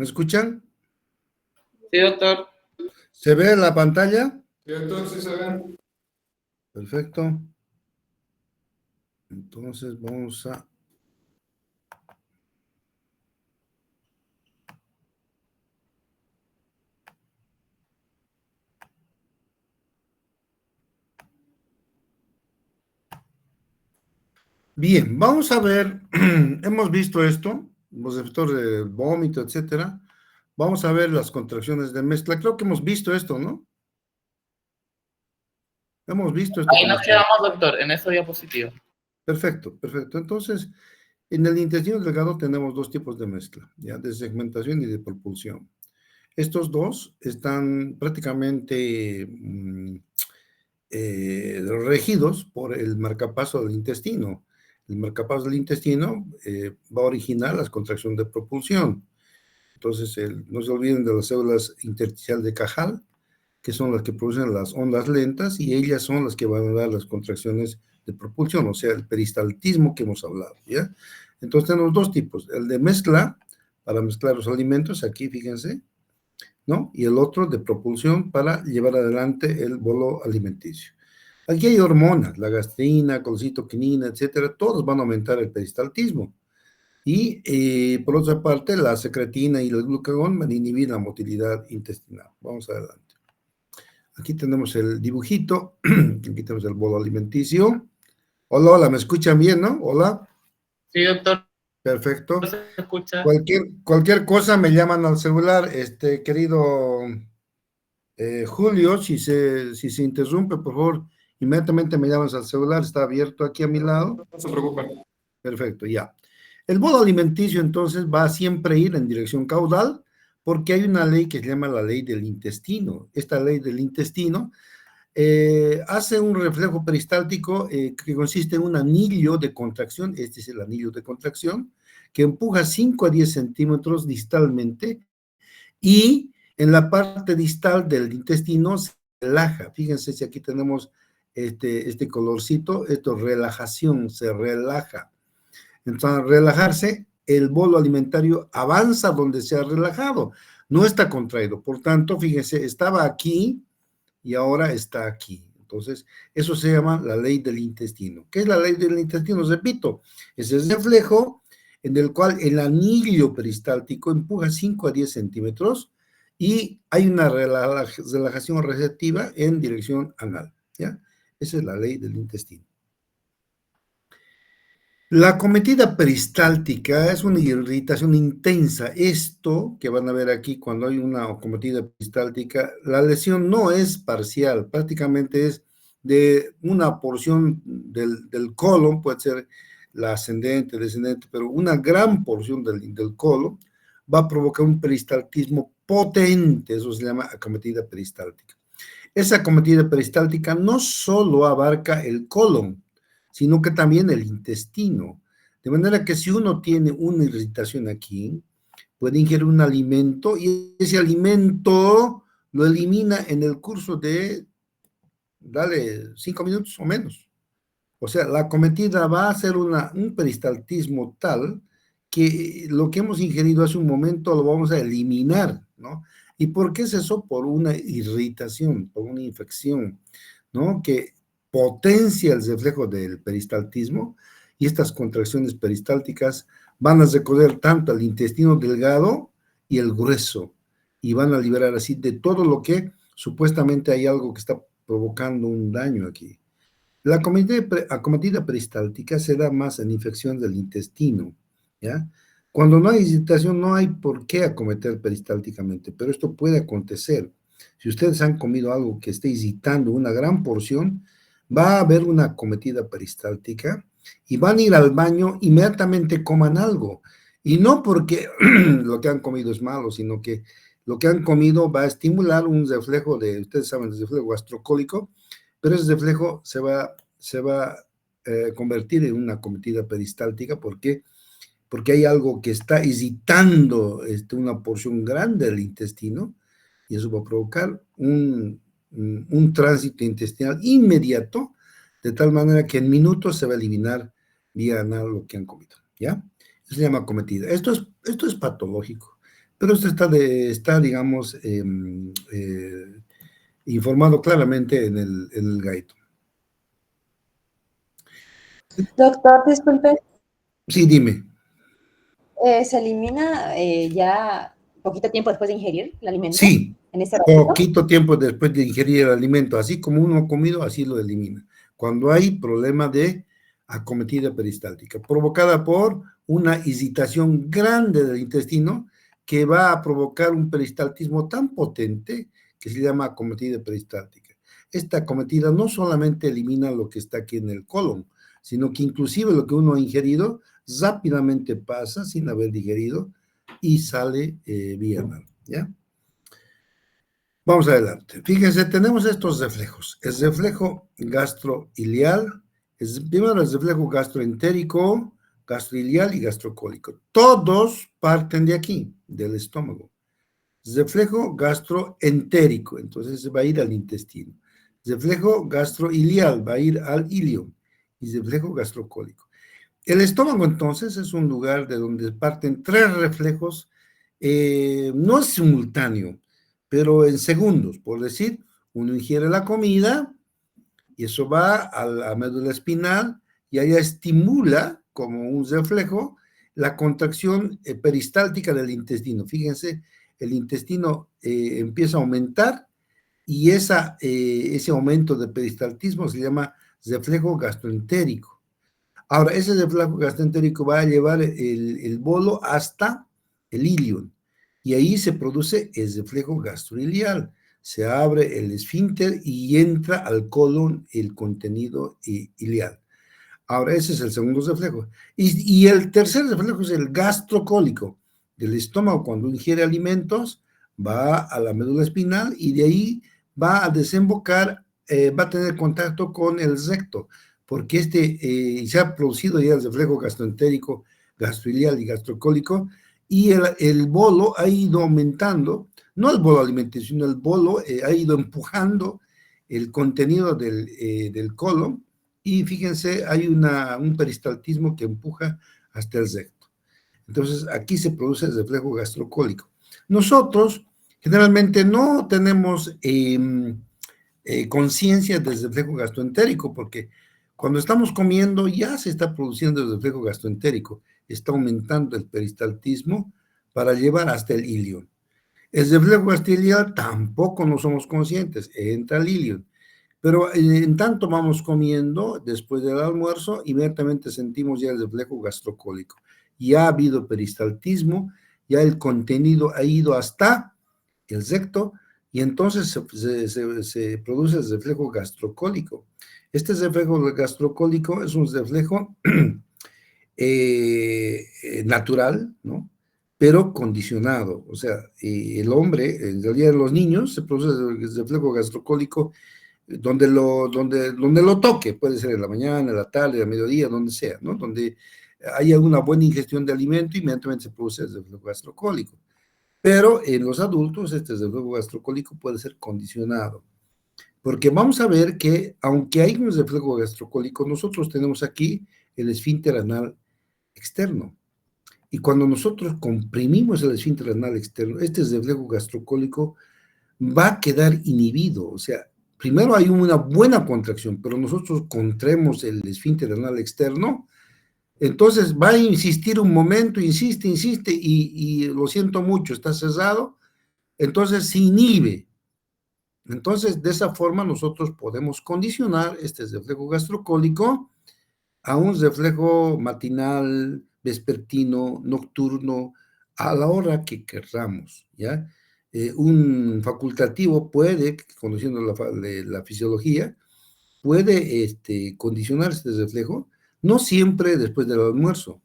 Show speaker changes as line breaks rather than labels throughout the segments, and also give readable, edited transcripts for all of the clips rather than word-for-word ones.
¿Me escuchan?
Sí, doctor.
¿Se ve la pantalla?
Sí, doctor, sí se ven.
Perfecto. Entonces vamos a... Bien, vamos a ver, hemos visto esto, los efectos de vómito, etcétera. Vamos a ver las contracciones de mezcla. Creo que hemos visto esto, ¿no? Hemos visto esto.
Ahí nos quedamos, doctor, en esa diapositiva.
Perfecto, perfecto. Entonces, en el intestino delgado tenemos dos tipos de mezcla, ¿ya? De segmentación y de propulsión. Estos dos están prácticamente regidos por el marcapaso del intestino. El marcapaso del intestino va a originar las contracciones de propulsión. Entonces, no se olviden de las células intersticiales de Cajal, que son las que producen las ondas lentas, y ellas son las que van a dar las contracciones de propulsión, o sea, el peristaltismo que hemos hablado, ¿ya? Entonces tenemos dos tipos, el de mezcla, para mezclar los alimentos, aquí fíjense, ¿no? Y el otro de propulsión para llevar adelante el bolo alimenticio. Aquí hay hormonas, la gastrina, colcitoquinina, etcétera, todos van a aumentar el peristaltismo. Y por otra parte, la secretina y el glucagón van a inhibir la motilidad intestinal. Vamos adelante. Aquí tenemos el dibujito, aquí tenemos el bolo alimenticio. Hola, hola, ¿me escuchan bien, no? Hola.
Sí, doctor.
Perfecto.
Se escucha.
Cualquier cosa me llaman al celular, querido Julio, si se interrumpe, por favor, inmediatamente me llamas al celular, está abierto aquí a mi lado.
No se preocupen.
Perfecto, ya. El bolo alimenticio entonces va a siempre ir en dirección caudal porque hay una ley que se llama la ley del intestino. Esta ley del intestino hace un reflejo peristáltico que consiste en un anillo de contracción, este es el anillo de contracción, que empuja 5 a 10 centímetros distalmente y en la parte distal del intestino se relaja. Fíjense si aquí tenemos este colorcito, esto es relajación, se relaja. Entonces, al relajarse, el bolo alimentario avanza donde se ha relajado, no está contraído. Por tanto, fíjense, estaba aquí y ahora está aquí. Entonces, eso se llama la ley del intestino. ¿Qué es la ley del intestino? Repito, es el reflejo en el cual el anillo peristáltico empuja 5 a 10 centímetros y hay una relajación receptiva en dirección anal, ¿ya? Esa es la ley del intestino. La acometida peristáltica es una irritación intensa. Esto que van a ver aquí cuando hay una acometida peristáltica, la lesión no es parcial, prácticamente es de una porción del colon, puede ser la ascendente, descendente, pero una gran porción del colon va a provocar un peristaltismo potente, eso se llama acometida peristáltica. Esa acometida peristáltica no solo abarca el colon, sino que también el intestino. De manera que si uno tiene una irritación aquí, puede ingerir un alimento y ese alimento lo elimina en el curso de, dale, 5 minutos o menos. O sea, la acometida va a ser un peristaltismo tal que lo que hemos ingerido hace un momento lo vamos a eliminar, ¿no? ¿Y por qué es eso? Por una irritación, por una infección, ¿no? Que potencia el reflejo del peristaltismo y estas contracciones peristálticas van a recorrer tanto el intestino delgado y el grueso y van a liberar así de todo lo que supuestamente hay algo que está provocando un daño aquí. La acometida peristáltica se da más en infección del intestino, ¿ya? Cuando no hay irritación, no hay por qué acometer peristálticamente, pero esto puede acontecer. Si ustedes han comido algo que esté irritando una gran porción, va a haber una acometida peristáltica y van a ir al baño, inmediatamente coman algo. Y no porque lo que han comido es malo, sino que lo que han comido va a estimular un reflejo ustedes saben, el reflejo gastrocólico, pero ese reflejo se va a convertir en una acometida peristáltica. ¿Por qué? Porque hay algo que está irritando una porción grande del intestino y eso va a provocar un tránsito intestinal inmediato, de tal manera que en minutos se va a eliminar vía anal lo que han comido, ¿ya? Eso se llama acometida. Esto es patológico, Pero esto está digamos, informado claramente en el guide.
Doctor, disculpe.
Sí, dime.
¿Se elimina ya poquito tiempo después de ingerir el alimento
Sí,
en este ratito?
poquito tiempo después de ingerir el alimento, así como uno ha comido, así lo elimina. Cuando hay problema de acometida peristáltica, provocada por una irritación grande del intestino que va a provocar un peristaltismo tan potente que se llama acometida peristáltica. Esta acometida no solamente elimina lo que está aquí en el colon, sino que inclusive lo que uno ha ingerido rápidamente pasa sin haber digerido y sale vía anal, ¿ya? Vamos adelante. Fíjense, tenemos estos reflejos. El reflejo gastroilial, primero el reflejo gastroentérico, gastroilial y gastrocólico. Todos parten de aquí, del estómago. Reflejo gastroentérico, entonces va a ir al intestino. Reflejo gastroilial va a ir al ilio. Y reflejo gastrocólico. El estómago, entonces, es un lugar de donde parten tres reflejos, no es simultáneo, pero en segundos. Por decir, uno ingiere la comida y eso va a la médula espinal y allá estimula, como un reflejo, la contracción peristáltica del intestino. Fíjense, el intestino empieza a aumentar y ese aumento de peristaltismo se llama reflejo gastroentérico. Ahora, ese reflejo gastroentérico va a llevar el bolo hasta el ilion y ahí se produce el reflejo gastroilial. Se abre el esfínter y entra al colon el contenido ilial. Ahora, ese es el segundo reflejo. Y el tercer reflejo es el gastrocólico. Del estómago, cuando ingiere alimentos, va a la médula espinal y de ahí va a desembocar, va a tener contacto con el recto, porque se ha producido ya el reflejo gastroentérico, gastroilial y gastrocólico, y el bolo ha ido aumentando, no el bolo alimenticio, sino el bolo ha ido empujando el contenido del colon, y fíjense, hay un peristaltismo que empuja hasta el recto. Entonces, aquí se produce el reflejo gastrocólico. Nosotros generalmente no tenemos conciencia del reflejo gastroentérico, porque cuando estamos comiendo ya se está produciendo el reflejo gastroentérico, está aumentando el peristaltismo para llevar hasta el ilion. El reflejo gastroilial tampoco no somos conscientes, entra el ilion. Pero en tanto vamos comiendo, después del almuerzo, inmediatamente sentimos ya el reflejo gastrocólico. Ya ha habido peristaltismo, ya el contenido ha ido hasta el recto y entonces se produce el reflejo gastrocólico. Este reflejo gastrocólico es un reflejo natural, ¿no? Pero condicionado. O sea, el hombre, en realidad en los niños, se produce el reflejo gastrocólico donde lo toque, puede ser en la mañana, en la tarde, a mediodía, donde sea, ¿no? Donde haya una buena ingestión de alimento, inmediatamente se produce el reflujo gastrocólico. Pero en los adultos, este reflujo gastrocólico puede ser condicionado. Porque vamos a ver que, aunque hay un reflujo gastrocólico, nosotros tenemos aquí el esfínter anal externo. Y cuando nosotros comprimimos el esfínter anal externo, este reflujo gastrocólico va a quedar inhibido. O sea, primero hay una buena contracción, pero nosotros contraemos el esfínter anal externo, entonces va a insistir un momento, insiste, y lo siento mucho, está cerrado, entonces se inhibe. Entonces, de esa forma nosotros podemos condicionar este reflejo gastrocólico a un reflejo matinal, vespertino, nocturno, a la hora que querramos, ¿ya? Un facultativo puede, conociendo la fisiología, puede condicionar este reflejo, no siempre después del almuerzo,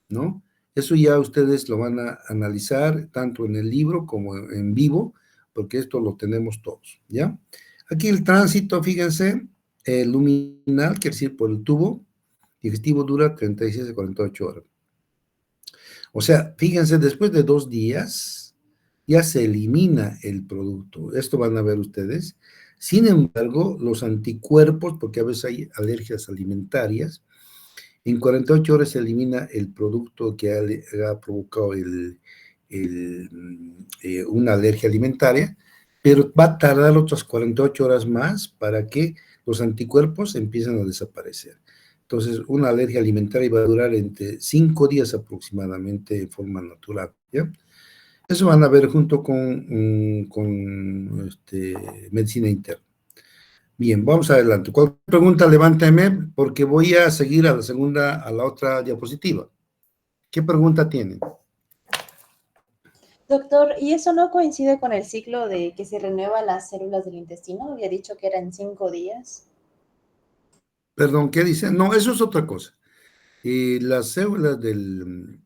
¿no? Eso ya ustedes lo van a analizar tanto en el libro como en vivo, porque esto lo tenemos todos, ¿ya? Aquí el tránsito, fíjense, luminal, quiere decir por el tubo digestivo, dura 36 a 48 horas. O sea, fíjense, después de 2 días ya se elimina el producto. Esto van a ver ustedes. Sin embargo, los anticuerpos, porque a veces hay alergias alimentarias, en 48 horas se elimina el producto que ha provocado una alergia alimentaria, pero va a tardar otras 48 horas más para que los anticuerpos empiecen a desaparecer. Entonces, una alergia alimentaria va a durar entre 5 días aproximadamente de forma natural, ¿ya? Eso van a ver junto con medicina interna. Bien, vamos adelante. Cualquier pregunta, levántame, porque voy a seguir a la otra diapositiva. ¿Qué pregunta tienen?
Doctor, ¿y eso no coincide con el ciclo de que se renueva las células del intestino? Había dicho que era en 5 días.
Perdón, ¿qué dice? No, eso es otra cosa. Las células del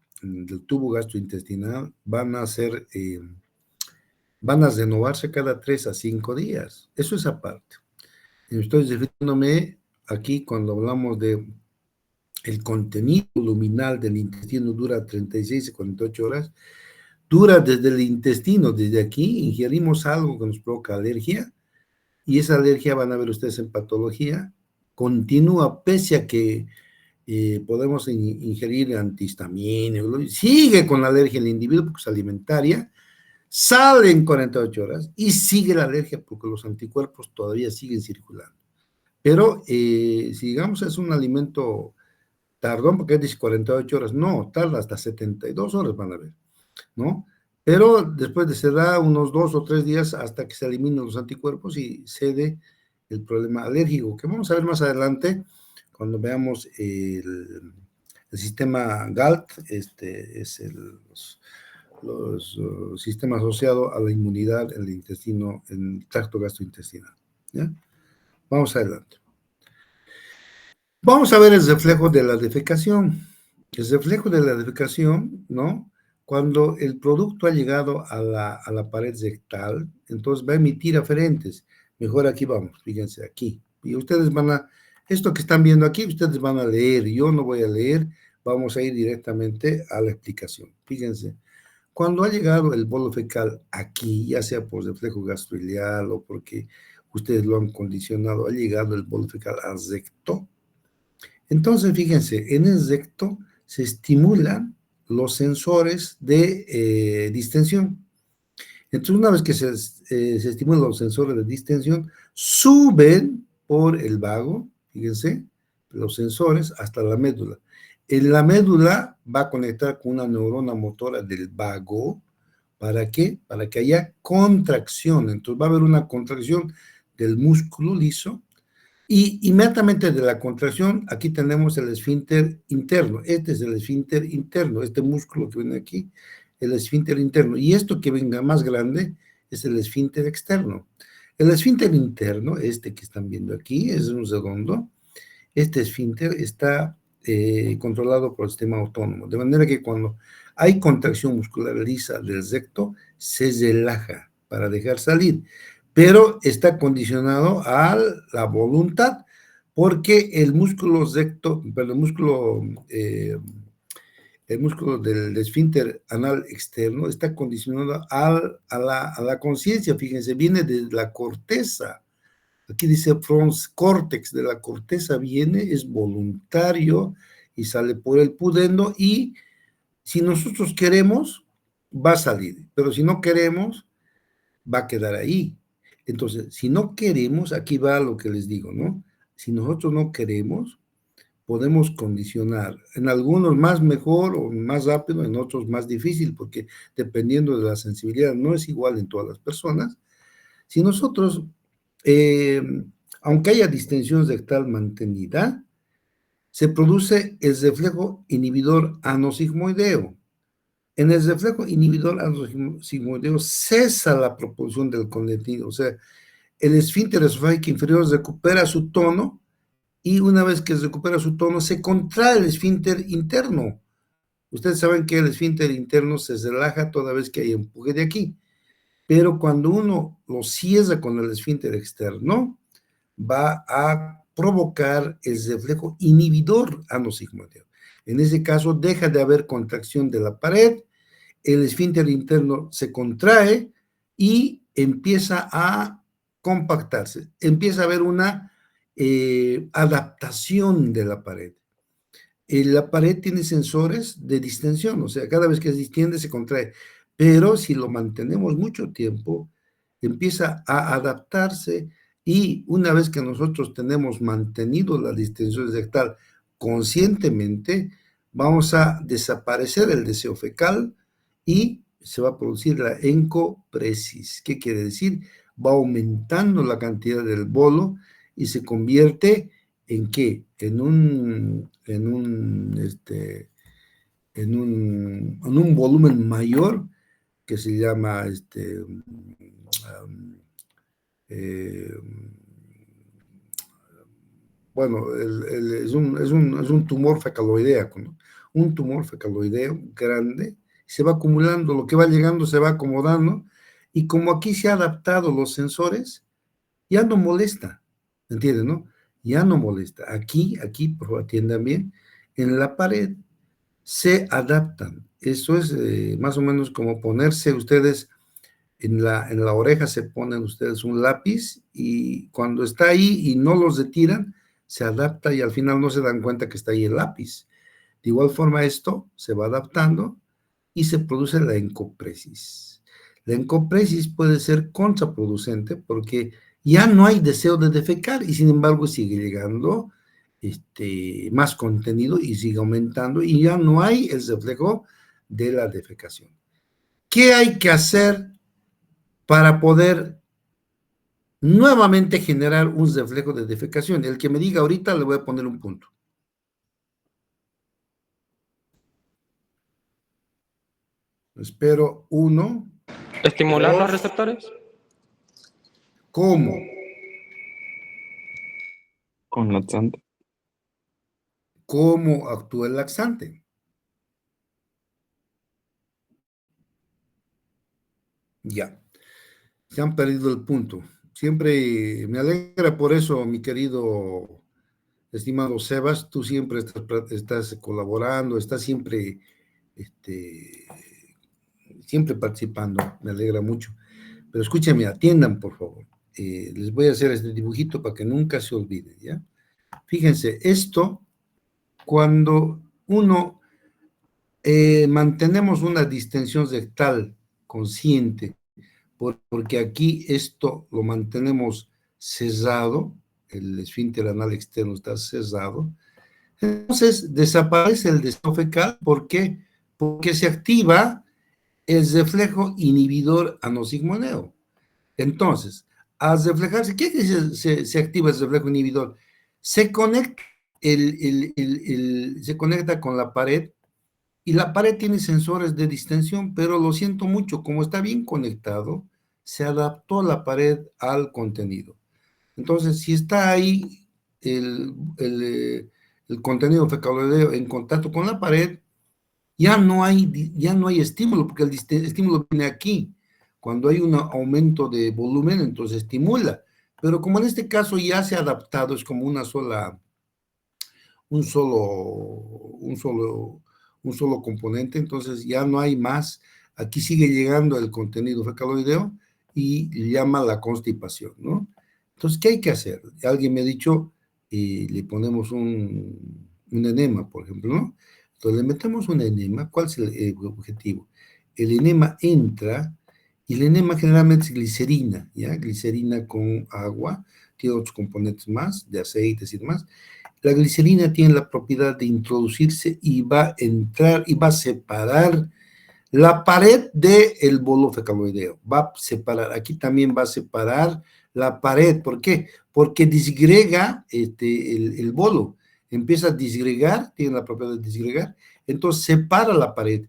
tubo gastrointestinal van a renovarse cada 3 a 5 días. Eso es aparte. Estoy refiriéndome aquí cuando hablamos de el contenido luminal del intestino dura 36 a 48 horas, dura desde el intestino, desde aquí ingerimos algo que nos provoca alergia, y esa alergia, van a ver ustedes en patología, continúa pese a que podemos ingerir antihistamínicos, sigue con la alergia el individuo porque es alimentaria, sale en 48 horas y sigue la alergia porque los anticuerpos todavía siguen circulando. Pero si digamos es un alimento tardón, porque dice 48 horas, no, tarda hasta 72 horas, van a ver, ¿no? Pero después se da unos 2 o 3 días hasta que se eliminen los anticuerpos y cede el problema alérgico, que vamos a ver más adelante cuando veamos el sistema GALT, es los sistemas asociados a la inmunidad en el intestino, en el tracto gastrointestinal, ¿ya? Vamos adelante. Vamos a ver el reflejo de la defecación. El reflejo de la defecación, ¿no? Cuando el producto ha llegado a la pared rectal, entonces va a emitir aferentes. Mejor aquí vamos, fíjense aquí. Y ustedes esto que están viendo aquí, ustedes van a leer. Yo no voy a leer, vamos a ir directamente a la explicación. Fíjense, cuando ha llegado el bolo fecal aquí, ya sea por reflejo gastroiliar o porque ustedes lo han condicionado, ha llegado el bolo fecal al recto. Entonces, fíjense, en el recto se estimulan los sensores de distensión. Entonces, una vez que se estimulan los sensores de distensión, suben por el vago, fíjense, los sensores hasta la médula. En la médula va a conectar con una neurona motora del vago. ¿Para qué? Para que haya contracción. Entonces, va a haber una contracción del músculo liso. Y inmediatamente de la contracción, aquí tenemos el esfínter interno. Este es el esfínter interno, este músculo que viene aquí, el esfínter interno. Y esto que venga más grande es el esfínter externo. El esfínter interno, este que están viendo aquí, es un redondo. Este esfínter está controlado por el sistema autónomo. De manera que cuando hay contracción muscular lisa del recto, se relaja para dejar salir, pero está condicionado a la voluntad, porque el músculo recto, pero el músculo del esfínter anal externo está condicionado a la conciencia. Fíjense, viene de la corteza. Aquí dice frons córtex, de la corteza viene, es voluntario y sale por el pudendo, y si nosotros queremos, va a salir, pero si no queremos, va a quedar ahí. Entonces, si no queremos, aquí va lo que les digo, ¿no? Si nosotros no queremos, podemos condicionar. En algunos más mejor o más rápido, en otros más difícil, porque dependiendo de la sensibilidad, no es igual en todas las personas. Si nosotros, aunque haya distensión rectal mantenida, se produce el reflejo inhibidor anosigmoideo. En el reflejo inhibidor anosigmoideo cesa la propulsión del contenido, o sea, el esfínter esofágico inferior recupera su tono, y una vez que recupera su tono, se contrae el esfínter interno. Ustedes saben que el esfínter interno se relaja toda vez que hay empuje de aquí, pero cuando uno lo cierra con el esfínter externo, va a provocar el reflejo inhibidor anosigmoideo. En ese caso, deja de haber contracción de la pared, el esfínter interno se contrae y empieza a compactarse, empieza a haber una adaptación de la pared. La pared tiene sensores de distensión, o sea, cada vez que se distiende se contrae, pero si lo mantenemos mucho tiempo, empieza a adaptarse y una vez que nosotros tenemos mantenido la distensión rectal conscientemente, vamos a desaparecer el deseo fecal y se va a producir la encopresis. ¿Qué quiere decir? Va aumentando la cantidad del bolo y se convierte en ¿qué? En un volumen mayor que se llama bueno, es un tumor fecaloideo, ¿no? Un tumor fecaloideo grande, se va acumulando, lo que va llegando se va acomodando, y como aquí se han adaptado los sensores, ya no molesta, ¿entienden, no? Ya no molesta. Aquí, por favor, atiendan bien, en la pared se adaptan. Eso es más o menos como ponerse ustedes en la oreja, se ponen ustedes un lápiz y cuando está ahí y no los retiran, se adapta y al final no se dan cuenta que está ahí el lápiz. De igual forma esto se va adaptando y se produce la encopresis. La encopresis puede ser contraproducente porque ya no hay deseo de defecar y sin embargo sigue llegando más contenido y sigue aumentando y ya no hay el reflejo de la defecación. ¿Qué hay que hacer para poder nuevamente generar un reflejo de defecación? El que me diga ahorita le voy a poner un punto. Espero 1.
¿Estimular
2.
los receptores?
¿Cómo?
Con laxante.
¿Cómo actúa el laxante? Ya. Se han perdido el punto. Siempre me alegra por eso, mi querido, estimado Sebas, tú siempre estás colaborando, estás siempre, siempre participando, me alegra mucho. Pero escúchame, atiendan, por favor. Les voy a hacer este dibujito para que nunca se olviden, ¿ya? Fíjense, esto, cuando uno mantenemos una distensión rectal consciente, porque aquí esto lo mantenemos cerrado, el esfínter anal externo está cerrado, entonces desaparece el deseo fecal. ¿Por qué? Porque se activa el reflejo inhibidor anosigmoneo. Entonces, al reflejarse, ¿qué es que se activa el reflejo inhibidor? Se conecta, se conecta con la pared y la pared tiene sensores de distensión, pero lo siento mucho, como está bien conectado, se adaptó la pared al contenido. Entonces, si está ahí el contenido fecaloideo en contacto con la pared, ya no hay estímulo, porque el estímulo viene aquí. Cuando hay un aumento de volumen, entonces estimula. Pero como en este caso ya se ha adaptado, es como un solo componente, entonces ya no hay más. Aquí sigue llegando el contenido fecaloideo y llama la constipación, ¿no? Entonces, ¿qué hay que hacer? Alguien me ha dicho, le ponemos un enema, por ejemplo, ¿no? Entonces le metemos un enema. ¿Cuál es el objetivo? El enema entra y el enema generalmente es glicerina, ¿ya? Glicerina con agua, tiene otros componentes más, de aceites y demás. La glicerina tiene la propiedad de introducirse y va a entrar y va a separar la pared del bolo fecaloideo. Va a separar, aquí también va a separar la pared. ¿Por qué? Porque disgrega el bolo. Empieza a disgregar, tiene la propiedad de disgregar, entonces separa la pared.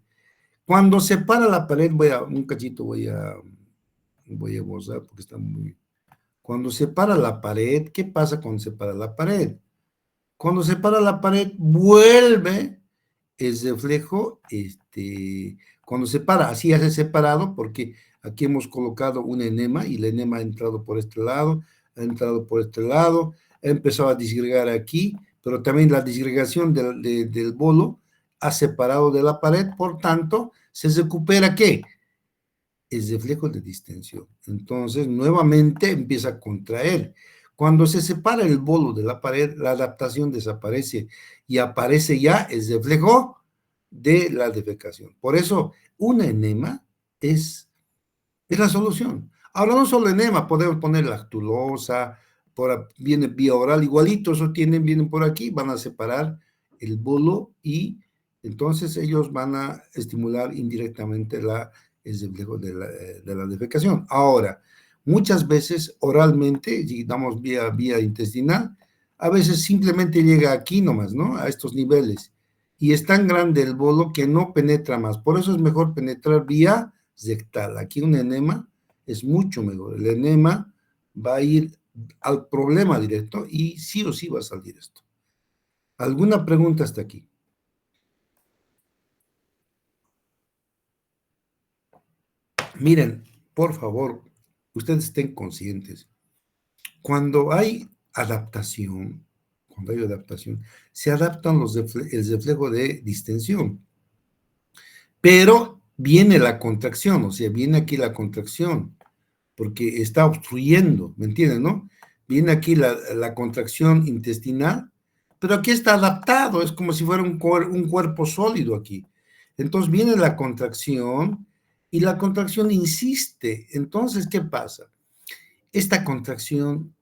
Cuando separa la pared, un cachito voy a borrar porque está muy... Cuando separa la pared, ¿qué pasa cuando separa la pared? Cuando separa la pared, vuelve el reflejo, cuando separa, así hace separado, porque aquí hemos colocado un enema y el enema ha entrado por este lado, ha entrado por este lado, ha empezado a disgregar aquí, pero también la disgregación del bolo ha separado de la pared, por tanto, se recupera ¿qué? El reflejo de distensión. Entonces, nuevamente empieza a contraer. Cuando se separa el bolo de la pared, la adaptación desaparece y aparece ya el reflejo de la defecación. Por eso, un enema es la solución. Ahora, no solo enema, podemos poner lactulosa, viene vía oral, igualito, eso vienen por aquí, van a separar el bolo y entonces ellos van a estimular indirectamente el reflejo de la defecación. Ahora, muchas veces oralmente, si damos vía intestinal, a veces simplemente llega aquí nomás, ¿no? A estos niveles. Y es tan grande el bolo que no penetra más. Por eso es mejor penetrar vía rectal. Aquí un enema es mucho mejor. El enema va a ir al problema directo y sí o sí va a salir esto. ¿Alguna pregunta hasta aquí? Miren, por favor, ustedes estén conscientes. Cuando hay adaptación, se adaptan el reflejo de distensión. Pero viene la contracción, o sea, viene aquí la contracción, porque está obstruyendo, ¿me entienden, no? Viene aquí la contracción intestinal, pero aquí está adaptado, es como si fuera un cuerpo sólido aquí. Entonces viene la contracción y la contracción insiste. Entonces, ¿qué pasa? Esta contracción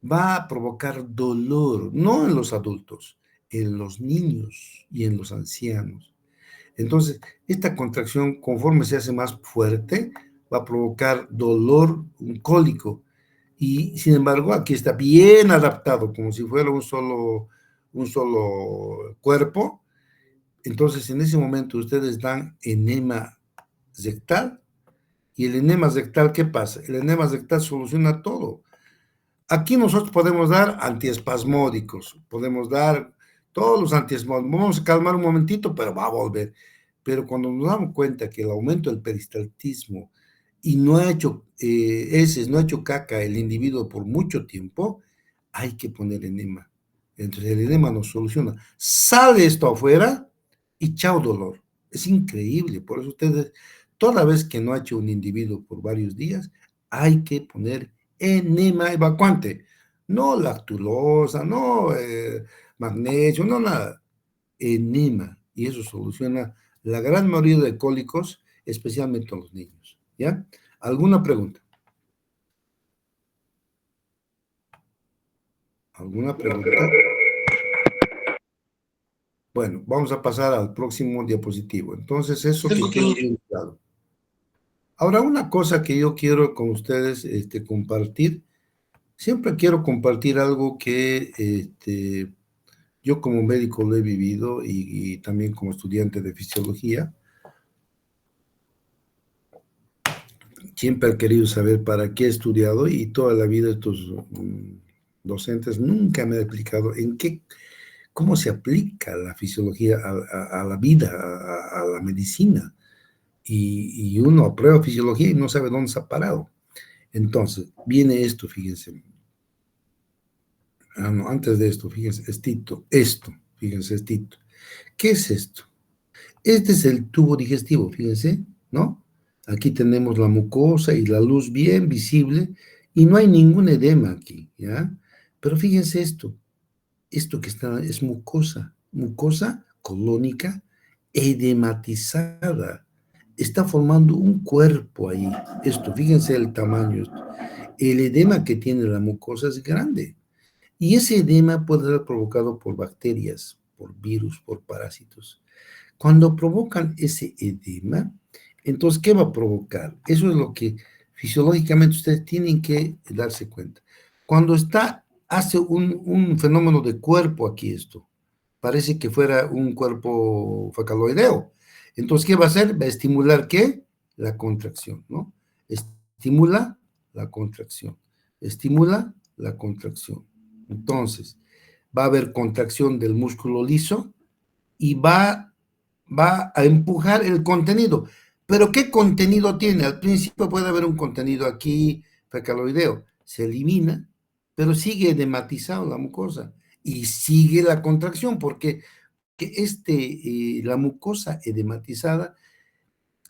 va a provocar dolor, no en los adultos, en los niños y en los ancianos. Entonces, esta contracción, conforme se hace más fuerte, va a provocar dolor, un cólico. Y, sin embargo, aquí está bien adaptado, como si fuera un solo cuerpo. Entonces, en ese momento, ustedes dan enema rectal. ¿Y el enema rectal qué pasa? El enema rectal soluciona todo. Aquí nosotros podemos dar antiespasmódicos, podemos dar todos los antiespasmódicos. Vamos a calmar un momentito, pero va a volver. Pero cuando nos damos cuenta que el aumento del peristaltismo y no ha hecho heces, no ha hecho caca el individuo por mucho tiempo, hay que poner enema. Entonces el enema nos soluciona. Sale esto afuera y chao dolor. Es increíble. Por eso ustedes, toda vez que no ha hecho un individuo por varios días, hay que poner enema evacuante. No lactulosa, no magnesio, no nada. Enema. Y eso soluciona la gran mayoría de cólicos, especialmente a los niños. ¿Ya? ¿Alguna pregunta? ¿Alguna pregunta? Bueno, vamos a pasar al próximo diapositivo. Entonces, eso que quede bien claro. Ahora, una cosa que yo quiero con ustedes compartir, siempre quiero compartir algo que yo como médico lo he vivido y también como estudiante de fisiología. Siempre he querido saber para qué he estudiado y toda la vida estos docentes nunca me han explicado cómo se aplica la fisiología a la vida, a la medicina. Y uno aprueba fisiología y no sabe dónde se ha parado. Entonces, viene esto, fíjense. No, antes de esto, fíjense, fíjense, estito. ¿Qué es esto? Este es el tubo digestivo, fíjense, ¿no? Aquí tenemos la mucosa y la luz bien visible y no hay ningún edema aquí, ¿ya? Pero fíjense esto que está es mucosa colónica edematizada. Está formando un cuerpo ahí. Fíjense el tamaño. El edema que tiene la mucosa es grande. Y ese edema puede ser provocado por bacterias, por virus, por parásitos. Cuando provocan ese edema, entonces, ¿qué va a provocar? Eso es lo que fisiológicamente ustedes tienen que darse cuenta. Cuando hace un fenómeno de cuerpo aquí esto, parece que fuera un cuerpo fecaloideo. Entonces, ¿qué va a hacer? Va a estimular, ¿qué? La contracción, ¿no? Estimula la contracción. Estimula la contracción. Entonces, va a haber contracción del músculo liso y va a empujar el contenido. ¿Pero qué contenido tiene? Al principio puede haber un contenido aquí fecaloideo. Se elimina, pero sigue edematizado la mucosa y sigue la contracción porque la mucosa edematizada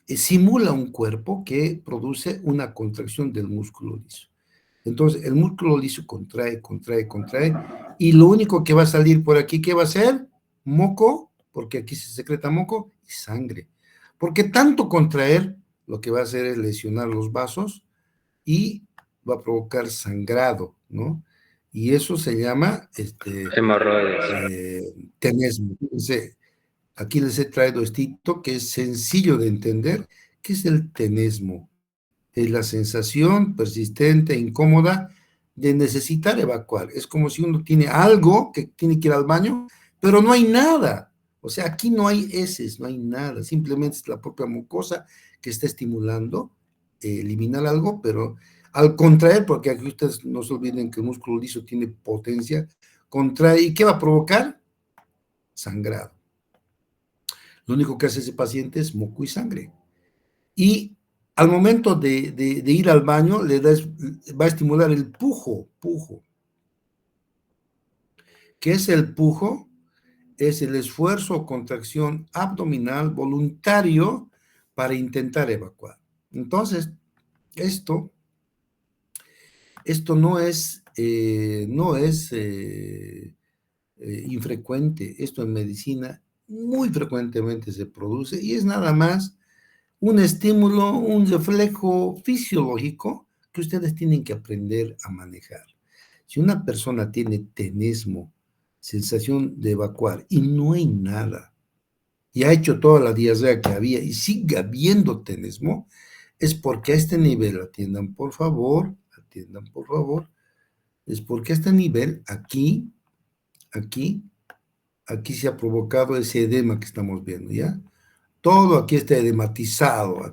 simula un cuerpo que produce una contracción del músculo liso. Entonces, el músculo liso contrae, y lo único que va a salir por aquí, ¿qué va a ser? Moco, porque aquí se secreta moco, y sangre. Porque tanto contraer lo que va a hacer es lesionar los vasos y va a provocar sangrado, ¿no? Y eso se llama
Hemorroides.
tenesmo. Fíjense, aquí les he traído esto que es sencillo de entender. ¿Qué es el tenesmo? Es la sensación persistente e incómoda de necesitar evacuar. Es como si uno tiene algo que tiene que ir al baño, pero no hay nada. O sea, aquí no hay heces, no hay nada. Simplemente es la propia mucosa que está estimulando eliminar algo, pero al contraer, porque aquí ustedes no se olviden que el músculo liso tiene potencia, contrae. ¿Y qué va a provocar? Sangrado. Lo único que hace ese paciente es moco y sangre. Y al momento de ir al baño, va a estimular el pujo. ¿Qué es el pujo? Es el esfuerzo o contracción abdominal voluntario para intentar evacuar. Entonces, esto no es infrecuente. Esto en medicina muy frecuentemente se produce y es nada más un estímulo, un reflejo fisiológico que ustedes tienen que aprender a manejar. Si una persona tiene tenesmo, sensación de evacuar, y no hay nada, y ha hecho toda la diarrea que había y sigue habiendo tenesmo, es porque a este nivel, atiendan por favor, es porque a este nivel, aquí se ha provocado ese edema que estamos viendo, ¿ya? Todo aquí está edematizado.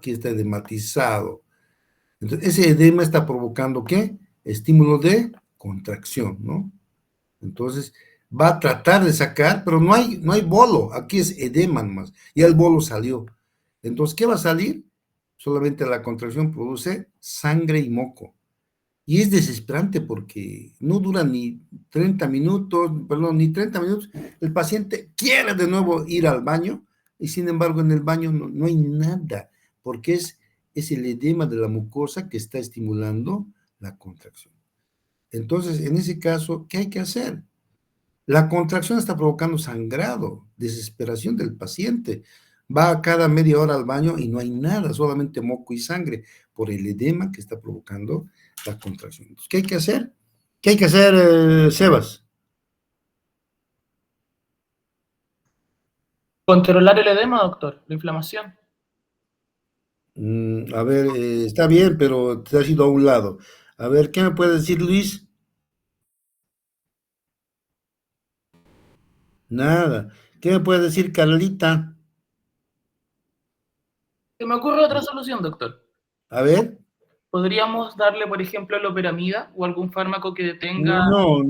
Entonces, ese edema está provocando, ¿qué? Estímulo de contracción, ¿no? Entonces, va a tratar de sacar, pero no hay bolo, aquí es edema nomás, y el bolo salió. Entonces, ¿qué va a salir? Solamente la contracción produce sangre y moco. Y es desesperante porque no dura ni 30 minutos, el paciente quiere de nuevo ir al baño, y sin embargo en el baño no hay nada, porque es el edema de la mucosa que está estimulando la contracción. Entonces, en ese caso, ¿qué hay que hacer? La contracción está provocando sangrado, desesperación del paciente. Va cada media hora al baño y no hay nada, solamente moco y sangre, por el edema que está provocando la contracción. Entonces, ¿qué hay que hacer? ¿Qué hay que hacer, Sebas?
Controlar el edema, doctor, la inflamación.
A ver, está bien, pero te has ido a un lado. A ver, ¿qué me puede decir Luis? Nada. ¿Qué me puede decir Carlita?
Se me ocurre otra solución, doctor.
A ver.
¿Podríamos darle, por ejemplo, loperamida o algún fármaco que detenga?
No.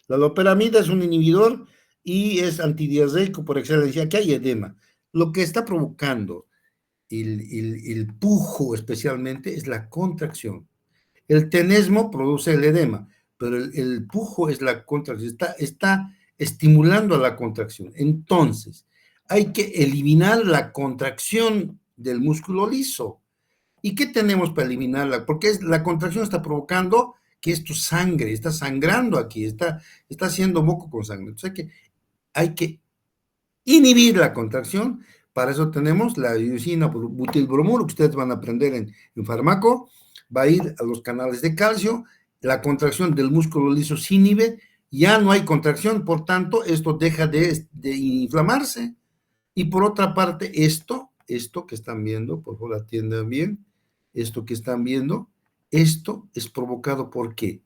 La loperamida es un inhibidor y es antidiarreico por excelencia. Aquí hay edema. Lo que está provocando el pujo especialmente es la contracción. El tenesmo produce el edema, pero el pujo es la contracción. Está estimulando a la contracción. Entonces, hay que eliminar la contracción del músculo liso. ¿Y qué tenemos para eliminarla? Porque la contracción está provocando que esto sangre, está sangrando aquí, está haciendo moco con sangre. Entonces hay que inhibir la contracción. Para eso tenemos la iosina butilbromuro, que ustedes van a aprender en farmaco. Va a ir a los canales de calcio, la contracción del músculo liso se inhibe, ya no hay contracción, por tanto, esto deja de inflamarse. Y por otra parte, esto que están viendo, por favor atiendan bien, esto que están viendo, esto es provocado ¿por qué?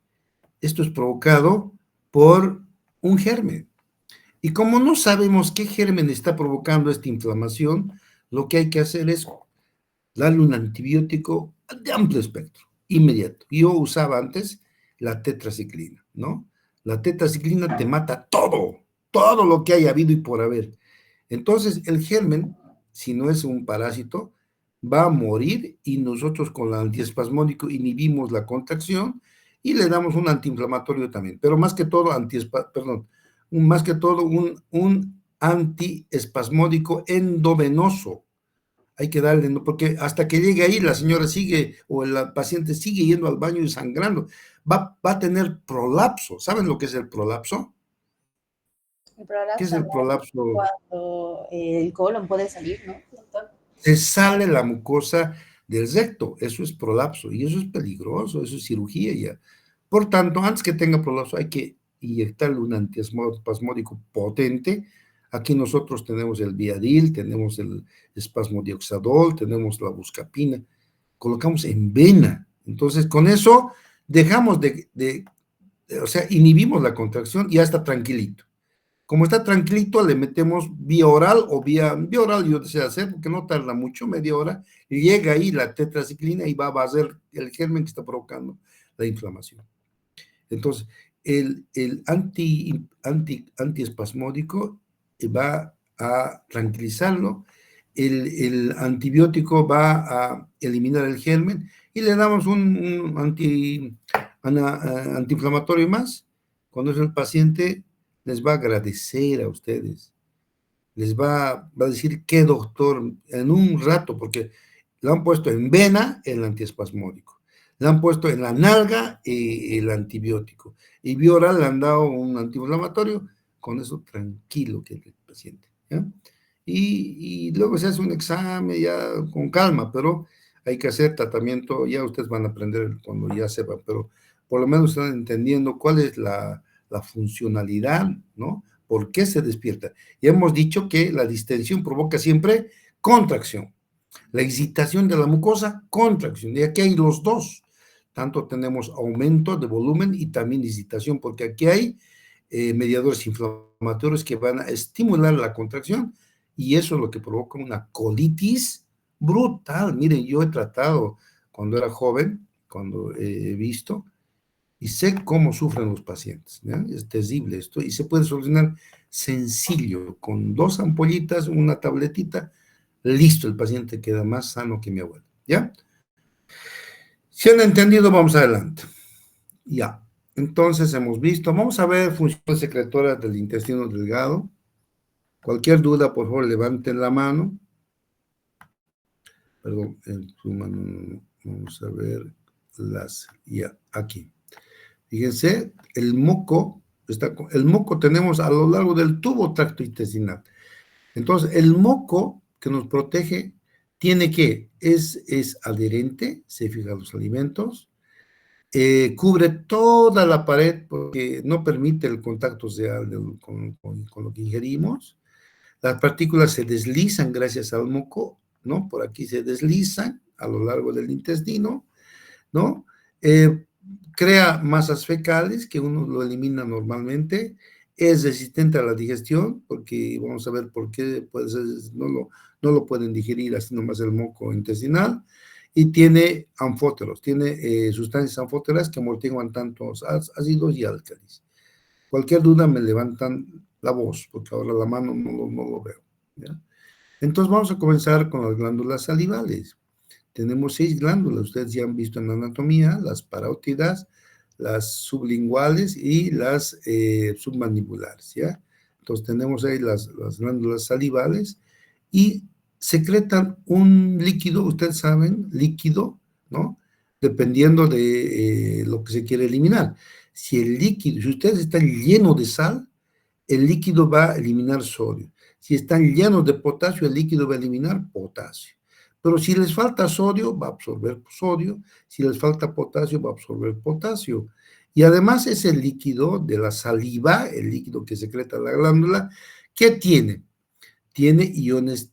Esto es provocado por un germen. Y como no sabemos qué germen está provocando esta inflamación, lo que hay que hacer es darle un antibiótico de amplio espectro, inmediato. Yo usaba antes la tetraciclina, ¿no? La tetraciclina te mata todo lo que haya habido y por haber. Entonces, el germen, si no es un parásito, va a morir y nosotros con el antiespasmódico inhibimos la contracción y le damos un antiinflamatorio también, pero más que todo, un antiespasmódico endovenoso. Hay que darle, ¿no? Porque hasta que llegue ahí la señora sigue o el paciente sigue yendo al baño y sangrando. Va a tener prolapso. ¿Saben lo que es el prolapso?
El
¿Qué es
prolapso
el prolapso?
cuando el colon puede salir, ¿no, doctor?
se sale la mucosa del recto. Eso es prolapso y eso es peligroso, eso es cirugía ya. Por tanto, antes que tenga prolapso hay que inyectarle un antiespasmódico potente. Aquí nosotros tenemos el Viadil, tenemos el espasmodioxadol, tenemos la buscapina, colocamos en vena. Entonces, con eso dejamos o sea, inhibimos la contracción y ya está tranquilito. Como está tranquilito, le metemos vía oral o vía oral, yo deseo hacer, porque no tarda mucho, media hora, y llega ahí la tetraciclina y va a hacer el germen que está provocando la inflamación. Entonces, el antiespasmódico va a tranquilizarlo, el antibiótico va a eliminar el germen y le damos un antiinflamatorio más. Cuando es el paciente, les va a agradecer a ustedes, les va a decir qué doctor en un rato, porque lo han puesto en vena el antiespasmódico, le han puesto en la nalga el antibiótico, y vía oral le han dado un antiinflamatorio, con eso tranquilo que el paciente, ¿ya? Y luego se hace un examen ya con calma, pero hay que hacer tratamiento, ya ustedes van a aprender cuando ya sepan, pero por lo menos están entendiendo cuál es la funcionalidad, ¿no? ¿Por qué se despierta? Y hemos dicho que la distensión provoca siempre contracción. La excitación de la mucosa, contracción. Y aquí hay los dos. Tanto tenemos aumento de volumen y también excitación, porque aquí hay mediadores inflamatorios que van a estimular la contracción y eso es lo que provoca una colitis brutal. Miren, yo he tratado cuando era joven, cuando he visto, y sé cómo sufren los pacientes, ¿ya? Es terrible esto, y se puede solucionar sencillo, con 2 ampollitas, una tabletita, listo, el paciente queda más sano que mi abuelo, ¿ya? Si han entendido, vamos adelante. Ya, entonces hemos visto, vamos a ver funciones secretorias del intestino delgado. Cualquier duda, por favor, levanten la mano. Perdón, en su mano, vamos a ver ya, aquí. Fíjense, el moco tenemos a lo largo del tubo tracto intestinal. Entonces, el moco que nos protege tiene que, es adherente, se fija los alimentos, cubre toda la pared porque no permite el contacto con lo que ingerimos. Las partículas se deslizan gracias al moco, ¿no? Por aquí se deslizan a lo largo del intestino, ¿no? Crea masas fecales que uno lo elimina normalmente, es resistente a la digestión, porque vamos a ver por qué puede ser, no lo pueden digerir así nomás el moco intestinal, y tiene anfóteros, tiene sustancias anfóteras que amortiguan tantos ácidos y álcalis. Cualquier duda me levantan la voz, porque ahora la mano no lo veo, ¿ya? Entonces vamos a comenzar con las glándulas salivales. Tenemos 6 glándulas, ustedes ya han visto en la anatomía, las parótidas, las sublinguales y las submandibulares, ¿ya? Entonces tenemos ahí las glándulas salivales y secretan un líquido, ustedes saben, líquido, ¿no? Dependiendo de lo que se quiere eliminar. Si ustedes están llenos de sal, el líquido va a eliminar sodio. Si están llenos de potasio, el líquido va a eliminar potasio. Pero si les falta sodio, va a absorber sodio. Si les falta potasio, va a absorber potasio. Y además ese líquido de la saliva, el líquido que secreta la glándula, ¿qué tiene? Tiene iones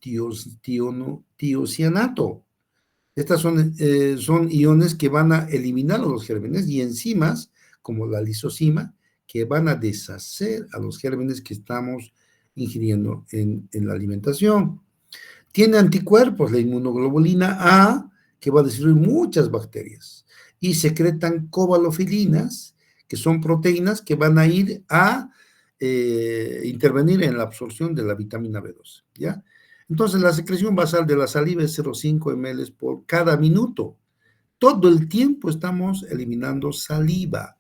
tiocianato. Estas son iones que van a eliminar a los gérmenes y enzimas, como la lisozima, que van a deshacer a los gérmenes que estamos ingiriendo en la alimentación. Tiene anticuerpos, la inmunoglobulina A, que va a destruir muchas bacterias, y secretan cobalofilinas, que son proteínas que van a ir a intervenir en la absorción de la vitamina B12, ¿ya? Entonces, la secreción basal de la saliva es 0,5 ml por cada minuto. Todo el tiempo estamos eliminando saliva,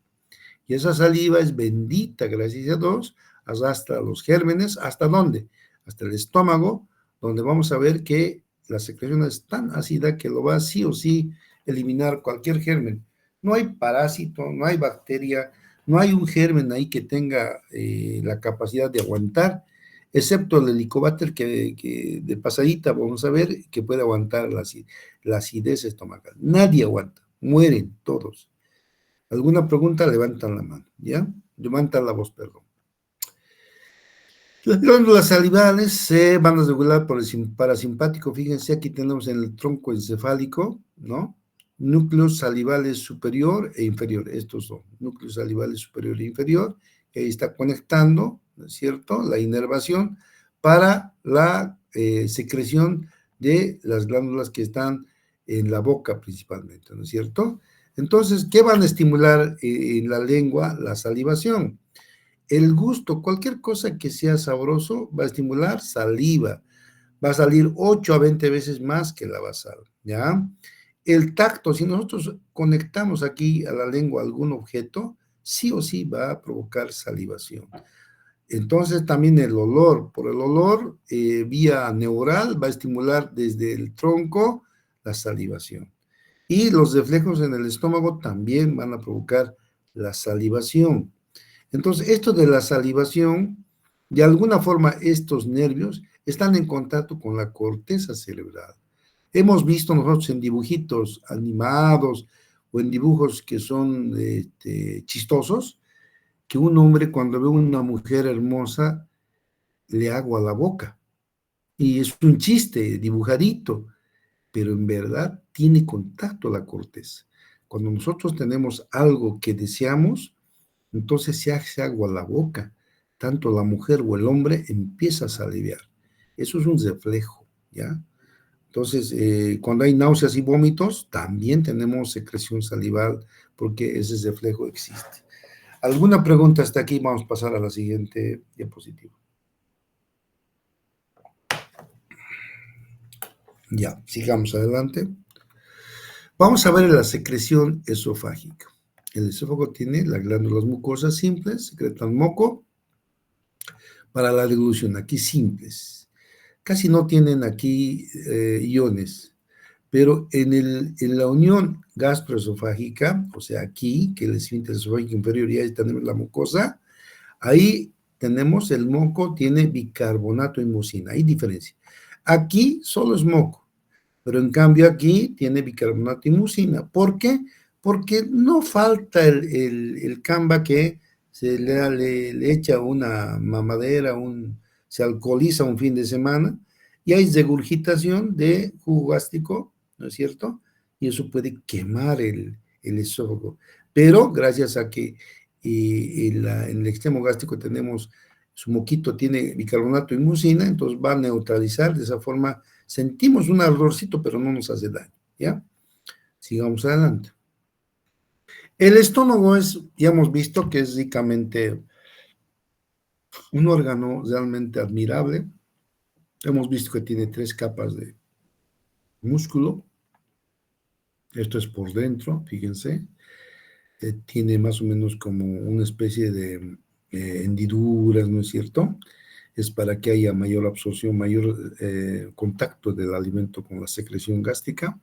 y esa saliva es bendita, gracias a Dios, arrastra los gérmenes, ¿hasta dónde? Hasta el estómago, donde vamos a ver que la secreción es tan ácida que lo va sí o sí eliminar cualquier germen. No hay parásito, no hay bacteria, no hay un germen ahí que tenga la capacidad de aguantar excepto el helicobacter que de pasadita vamos a ver que puede aguantar la acidez estomacal. Nadie aguanta, mueren todos. ¿Alguna pregunta? Levantan la mano, ¿ya? Levantan la voz, perdón. Las glándulas salivales se van a regular por el parasimpático. Fíjense, aquí tenemos en el tronco encefálico, ¿no? Núcleos salivales superior e inferior. Estos son núcleos salivales superior e inferior. Que ahí está conectando, ¿no es cierto?, la inervación para la secreción de las glándulas que están en la boca principalmente, ¿no es cierto? Entonces, ¿qué van a estimular en la lengua? La salivación. El gusto, cualquier cosa que sea sabroso va a estimular saliva. Va a salir 8 a 20 veces más que la basal, ¿ya? El tacto, si nosotros conectamos aquí a la lengua algún objeto, sí o sí va a provocar salivación. Entonces también el olor, por el olor, vía neural, va a estimular desde el tronco la salivación. Y los reflejos en el estómago también van a provocar la salivación. Entonces, esto de la salivación, de alguna forma estos nervios están en contacto con la corteza cerebral. Hemos visto nosotros en dibujitos animados o en dibujos que son chistosos, que un hombre cuando ve una mujer hermosa le agua la boca. Y es un chiste dibujadito, pero en verdad tiene contacto la corteza. Cuando nosotros tenemos algo que deseamos, entonces se hace agua la boca. Tanto la mujer o el hombre empieza a salivar. Eso es un reflejo, ¿ya? Entonces, cuando hay náuseas y vómitos, también tenemos secreción salival porque ese reflejo existe. ¿Alguna pregunta hasta aquí? Vamos a pasar a la siguiente diapositiva. Ya, sigamos adelante. Vamos a ver la secreción esofágica. El esófago tiene las glándulas mucosas simples, secretan moco para la deglución, aquí simples. Casi no tienen aquí iones, pero en la unión gastroesofágica, o sea, aquí, que el esfínter esofágico inferior ya tenemos la mucosa, ahí tenemos el moco, tiene bicarbonato y mucina, hay diferencia. Aquí solo es moco, pero en cambio aquí tiene bicarbonato y mucina. ¿Por qué? Porque no falta el camba que se le echa una mamadera, se alcoholiza un fin de semana y hay regurgitación de jugo gástrico, ¿no es cierto? Y eso puede quemar el esófago. Pero gracias a que en el extremo gástrico tenemos, su moquito tiene bicarbonato y mucina, entonces va a neutralizar, de esa forma sentimos un ardorcito, pero no nos hace daño, ¿ya? Sigamos adelante. El estómago ya hemos visto que es ricamente un órgano realmente admirable. Hemos visto que tiene 3 capas de músculo. Esto es por dentro, fíjense. Tiene más o menos como una especie de hendiduras, ¿no es cierto? Es para que haya mayor absorción, mayor contacto del alimento con la secreción gástrica.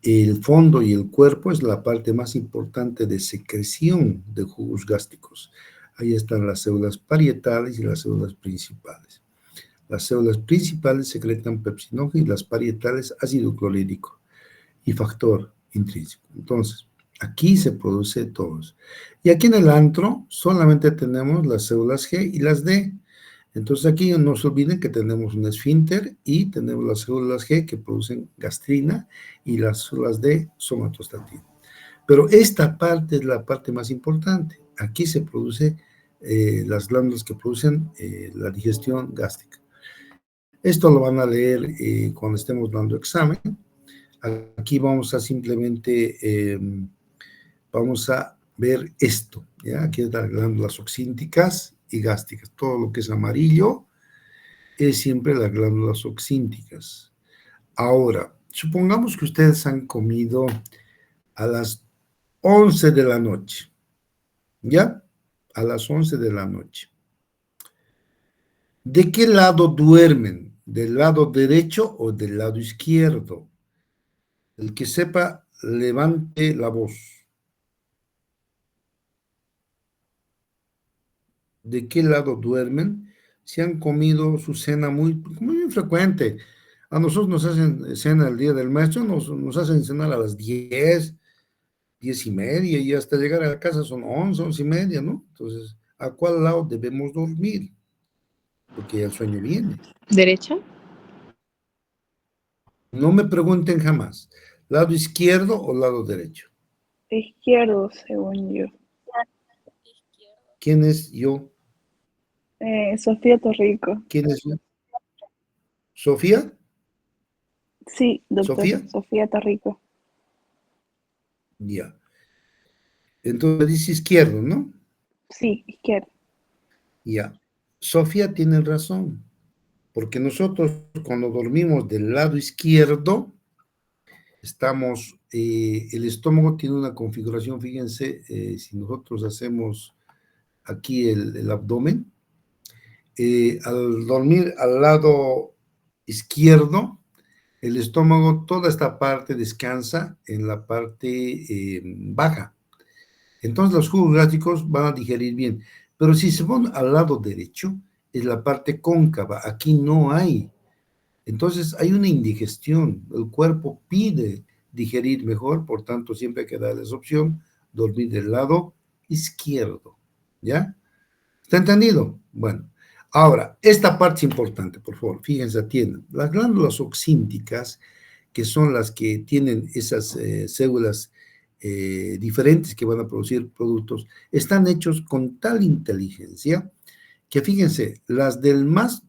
El fondo y el cuerpo es la parte más importante de secreción de jugos gástricos. Ahí están las células parietales y las células principales. Las células principales secretan pepsinógeno y las parietales ácido clorhídrico y factor intrínseco. Entonces, aquí se produce todos. Y aquí en el antro solamente tenemos las células G y las D. Entonces aquí no se olviden que tenemos un esfínter y tenemos las células G que producen gastrina y las células D somatostatina. Pero esta parte es la parte más importante. Aquí se produce las glándulas que producen la digestión gástrica. Esto lo van a leer cuando estemos dando examen. Aquí vamos a simplemente, vamos a ver esto, ¿ya? Aquí están las glándulas oxínticas y gástricas. Todo lo que es amarillo es siempre las glándulas oxínticas. Ahora, supongamos que ustedes han comido a las 11 de la noche, ¿ya? A las 11 de la noche. ¿De qué lado duermen? ¿Del lado derecho o del lado izquierdo? El que sepa, levante la voz. ¿De qué lado duermen? si han comido su cena muy frecuente. A nosotros nos hacen cena el día del maestro, nos hacen cenar a las 10:30, y hasta llegar a la casa son 11:30, ¿no? Entonces, ¿a cuál lado debemos dormir? Porque ya el sueño viene.
¿Derecha?
No me pregunten jamás, ¿lado izquierdo o lado derecho?
Izquierdo, según yo.
¿Quién es yo?
Sofía Torrico.
¿Quién es yo? ¿Sofía?
Sí, doctor.
¿Sofía?
Sofía Torrico.
Ya. Entonces dice izquierdo, ¿no?
Sí, izquierdo.
Ya. Sofía tiene razón, porque nosotros cuando dormimos del lado izquierdo, el estómago tiene una configuración, fíjense, si nosotros hacemos aquí el abdomen, al dormir al lado izquierdo, el estómago, toda esta parte descansa en la parte baja. Entonces los jugos gástricos van a digerir bien. Pero si se pone al lado derecho, es la parte cóncava. Aquí no hay. Entonces hay una indigestión. El cuerpo pide digerir mejor, por tanto siempre hay que darles opción, dormir del lado izquierdo. ¿Ya? ¿Está entendido? Bueno. Ahora, esta parte es importante, por favor, fíjense, atiendan. Las glándulas oxínticas, que son las que tienen esas células diferentes que van a producir productos, están hechos con tal inteligencia que, fíjense, las de más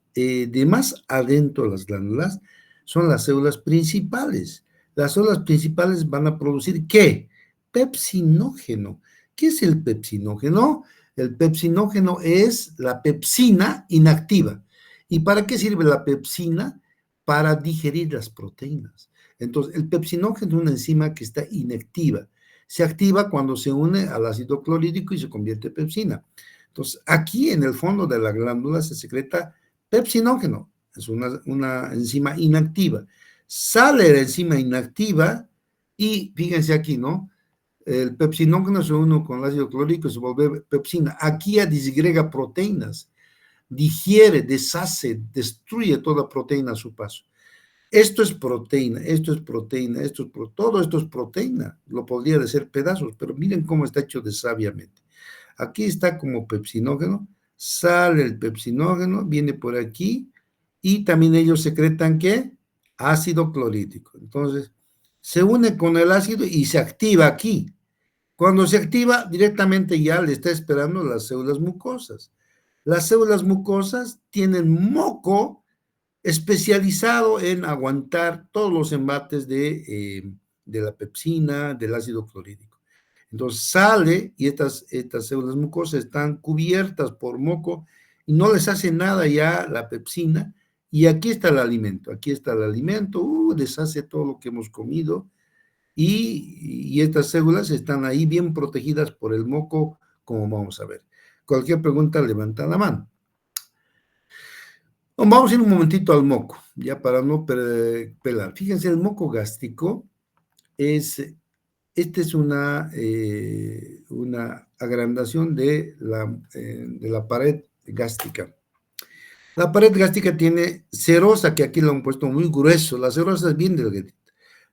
adentro de las glándulas son las células principales. Las células principales van a producir, ¿qué? Pepsinógeno. ¿Qué es el pepsinógeno? El pepsinógeno es la pepsina inactiva. ¿Y para qué sirve la pepsina? Para digerir las proteínas. Entonces, el pepsinógeno es una enzima que está inactiva. Se activa cuando se une al ácido clorhídrico y se convierte en pepsina. Entonces, aquí en el fondo de la glándula se secreta pepsinógeno. Es una enzima inactiva. Sale la enzima inactiva y fíjense aquí, ¿no? El pepsinógeno se une con el ácido clorhídrico y se vuelve pepsina. Aquí ya disgrega proteínas, digiere, deshace, destruye toda proteína a su paso. Esto es proteína, esto es proteína, todo esto es proteína. Lo podría decir pedazos, pero miren cómo está hecho de sabiamente. Aquí está como pepsinógeno, sale el pepsinógeno, viene por aquí y también ellos secretan, ¿qué? Ácido clorhídrico. Entonces, se une con el ácido y se activa aquí. Cuando se activa, directamente ya le está esperando las células mucosas. Las células mucosas tienen moco especializado en aguantar todos los embates de la pepsina, del ácido clorhídrico. Entonces sale y estas células mucosas están cubiertas por moco y no les hace nada ya la pepsina. Y aquí está el alimento, deshace todo lo que hemos comido. Y estas células están ahí bien protegidas por el moco, como vamos a ver. Cualquier pregunta, levanta la mano. Vamos a ir un momentito al moco, ya para no pelar. Fíjense, el moco gástrico es una agrandación de la pared gástrica. La pared gástrica tiene serosa, que aquí lo han puesto muy grueso. La serosa es bien delgadita.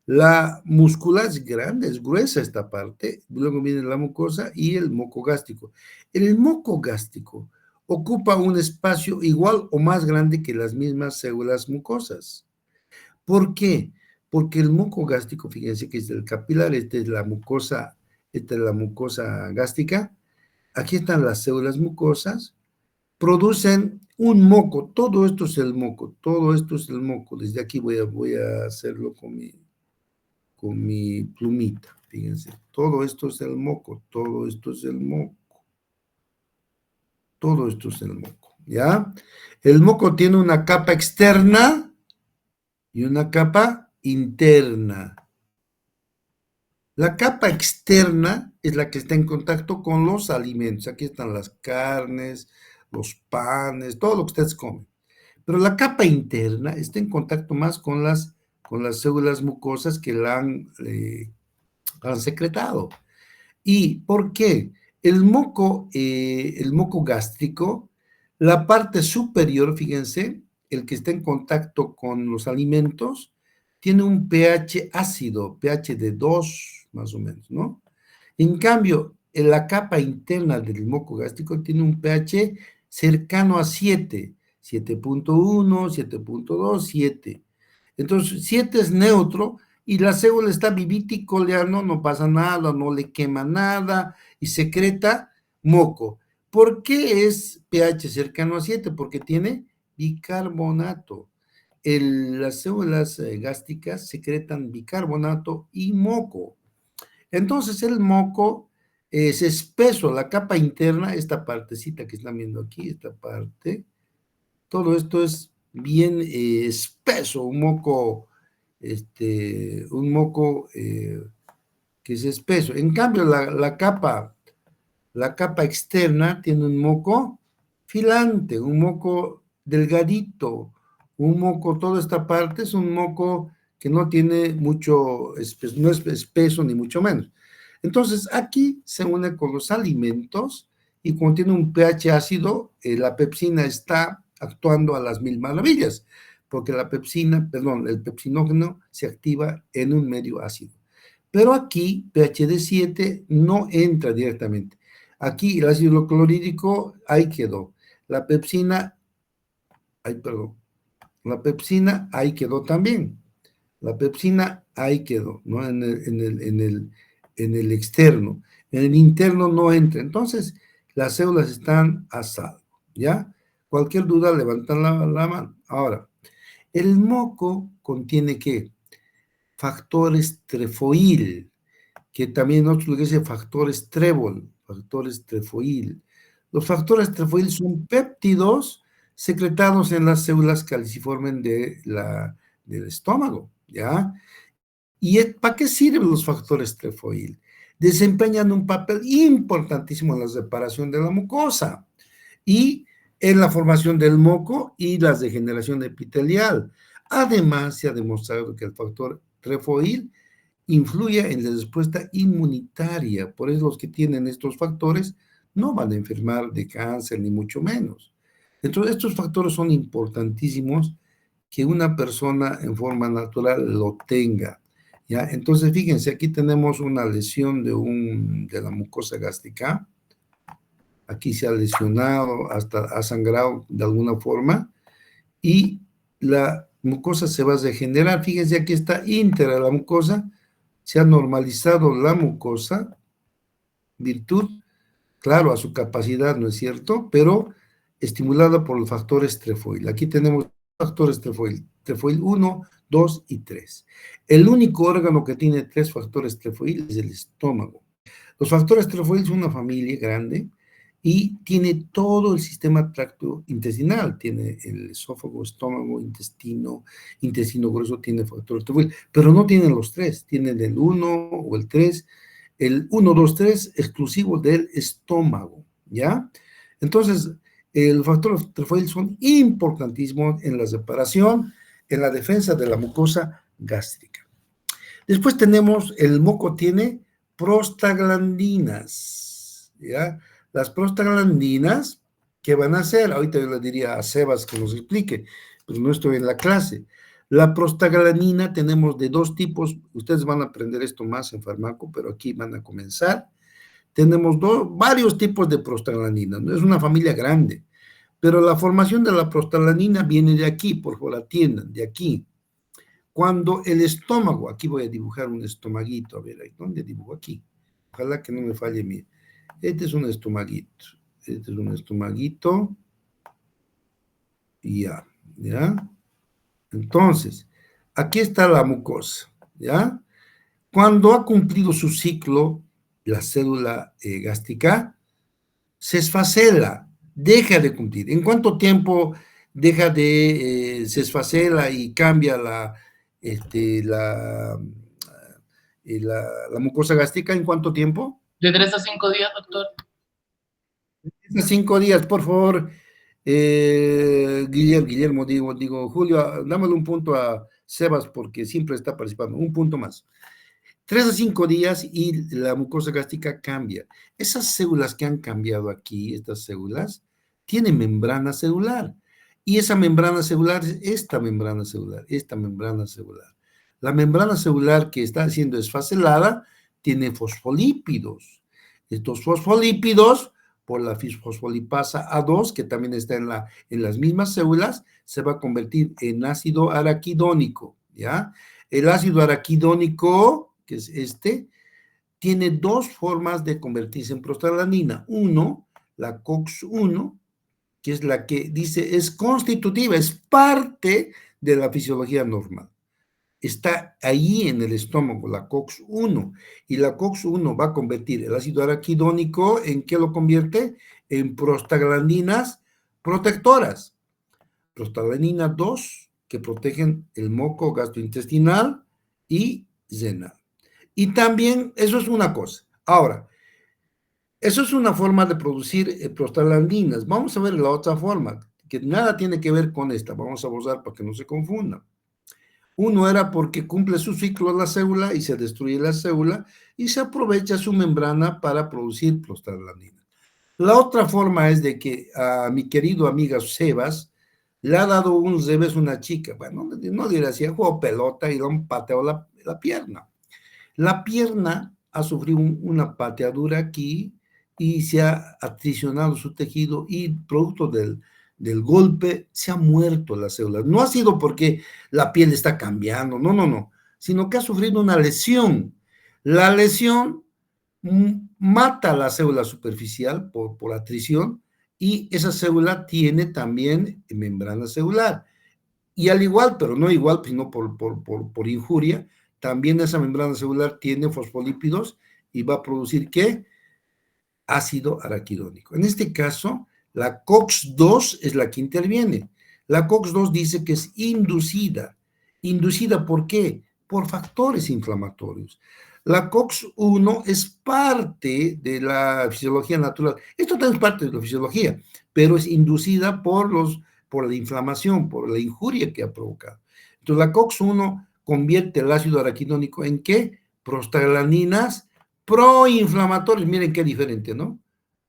La muscular es grande, es gruesa esta parte, luego viene la mucosa y el moco gástrico. El moco gástrico ocupa un espacio igual o más grande que las mismas células mucosas. ¿Por qué? Porque el moco gástrico, fíjense que es el capilar, esta es la mucosa gástrica, aquí están las células mucosas, producen un moco, todo esto es el moco, desde aquí voy a hacerlo con mi plumita, fíjense, todo esto es el moco, ¿ya? El moco tiene una capa externa y una capa interna. La capa externa es la que está en contacto con los alimentos, aquí están las carnes, los panes, todo lo que ustedes comen. Pero la capa interna está en contacto más con las células mucosas que la han secretado. ¿Y por qué? El moco gástrico, La parte superior, fíjense, el que está en contacto con los alimentos, tiene un pH ácido, pH de 2 más o menos, ¿no? En cambio, en la capa interna del moco gástrico tiene un pH cercano a 7, 7.1, 7.2, 7. Entonces, 7 es neutro y la célula está vivita y coleando, no pasa nada, no le quema nada y secreta moco. ¿Por qué es pH cercano a 7? Porque tiene bicarbonato. Las células gástricas secretan bicarbonato y moco. Entonces el moco es espeso, la capa interna, esta partecita que están viendo aquí, esta parte, todo esto es bien espeso, un moco que es espeso. En cambio, la capa externa tiene un moco filante, un moco delgadito, un moco, toda esta parte es un moco que no tiene mucho, no es espeso ni mucho menos. Entonces, aquí se une con los alimentos y como tiene un pH ácido, la pepsina está actuando a las mil maravillas, porque el pepsinógeno se activa en un medio ácido. Pero aquí, pH de 7 no entra directamente. Aquí el ácido clorhídrico, ahí quedó. La pepsina, ahí quedó también. La pepsina, ahí quedó, ¿no? En el externo. En el interno no entra. Entonces, las células están a salvo, ¿ya? Cualquier duda, levantan la mano. Ahora, el moco contiene, ¿qué? Factores trefoil, que también otros le dicen factores trébol, factores trefoil. Los factores trefoil son péptidos secretados en las células caliciformes del estómago, ¿ya? ¿Y para qué sirven los factores trefoil? Desempeñan un papel importantísimo en la separación de la mucosa y en la formación del moco y la degeneración epitelial. Además, se ha demostrado que el factor trefoil influye en la respuesta inmunitaria. Por eso los que tienen estos factores no van a enfermar de cáncer, ni mucho menos. Entonces, estos factores son importantísimos que una persona en forma natural lo tenga, ¿ya? Entonces, fíjense, aquí tenemos una lesión de la mucosa gástrica. Aquí se ha lesionado, hasta ha sangrado de alguna forma, y la mucosa se va a degenerar. Fíjense, aquí está íntegra la mucosa, se ha normalizado la mucosa, virtud, claro, a su capacidad, ¿no es cierto? Pero estimulada por los factores trefoil. Aquí tenemos factores trefoil 1, 2 y 3. El único órgano que tiene 3 factores trefoil es el estómago. Los factores trefoil son una familia grande y tiene todo el sistema tracto intestinal, tiene el esófago, estómago, intestino grueso, tiene factores trefoil, pero no tienen los 3, tienen el 1 o el 3, el 1, 2, 3 exclusivo del estómago, ¿ya? Entonces, los factores trefoil son importantísimos en la separación, en la defensa de la mucosa gástrica. Después tenemos, el moco tiene prostaglandinas, ¿ya? Las prostaglandinas, ¿qué van a hacer? Ahorita yo le diría a Sebas que nos explique, pero no estoy en la clase. La prostaglandina tenemos de 2 tipos, ustedes van a aprender esto más en farmaco, pero aquí van a comenzar. Tenemos varios tipos de prostaglandina, ¿no? Es una familia grande, pero la formación de la prostaglandina viene de aquí, por favor, atiendan, de aquí. Cuando el estómago, aquí voy a dibujar un estomaguito, a ver, ¿dónde dibujo? Aquí. Ojalá que no me falle mi. Este es un estomaguito. Ya. Entonces, aquí está la mucosa, ¿ya? Cuando ha cumplido su ciclo, la célula gástrica se esfacela, deja de cumplir. ¿En cuánto tiempo deja de se esfacela y cambia la mucosa gástrica? ¿En cuánto tiempo?
De 3 a 5 días, doctor.
5 días, por favor. Guillermo, digo, Julio, dámosle un punto a Sebas porque siempre está participando. Un punto más. 3 a 5 días y la mucosa gástrica cambia. Esas células que han cambiado aquí, estas células, tiene membrana celular. Y esa membrana celular es esta membrana celular, esta membrana celular. La membrana celular que está siendo esfacelada tiene fosfolípidos. Estos fosfolípidos, por la fosfolipasa A2, que también está en las mismas células, se va a convertir en ácido araquidónico, ¿ya? El ácido araquidónico, que es este, tiene dos formas de convertirse en prostaglandina. Uno, la COX-1, que es la que dice es constitutiva, es parte de la fisiología normal. Está ahí en el estómago, la COX-1, y la COX-1 va a convertir el ácido araquidónico, ¿en qué lo convierte? En prostaglandinas protectoras. Prostaglandina 2, que protegen el moco gastrointestinal y renal. Y también, eso es una cosa. Ahora, eso es una forma de producir prostaglandinas. Vamos a ver la otra forma, que nada tiene que ver con esta. Vamos a borrar para que no se confunda. Uno era porque cumple su ciclo la célula y se destruye la célula y se aprovecha su membrana para producir prostaglandinas. La otra forma es de que a mi querido amigo Sebas le ha dado un revés una chica. Bueno, no diré así, jugó pelota y le han pateado la pierna. La pierna ha sufrido una pateadura aquí y se ha atrisionado su tejido y producto del golpe se ha muerto la célula. No ha sido porque la piel está cambiando, no, sino que ha sufrido una lesión. La lesión mata la célula superficial por atrición y esa célula tiene también membrana celular. Y al igual, pero no igual, sino por injuria, también esa membrana celular tiene fosfolípidos y va a producir, ¿qué? Ácido araquidónico. En este caso, la COX-2 es la que interviene. La COX-2 dice que es inducida. ¿Inducida por qué? Por factores inflamatorios. La COX-1 es parte de la fisiología natural. Esto también es parte de la fisiología, pero es inducida por la inflamación, por la injuria que ha provocado. Entonces, la COX-1 convierte el ácido araquidónico en ¿qué? Prostaglandinas proinflamatorias. Miren qué diferente, ¿no?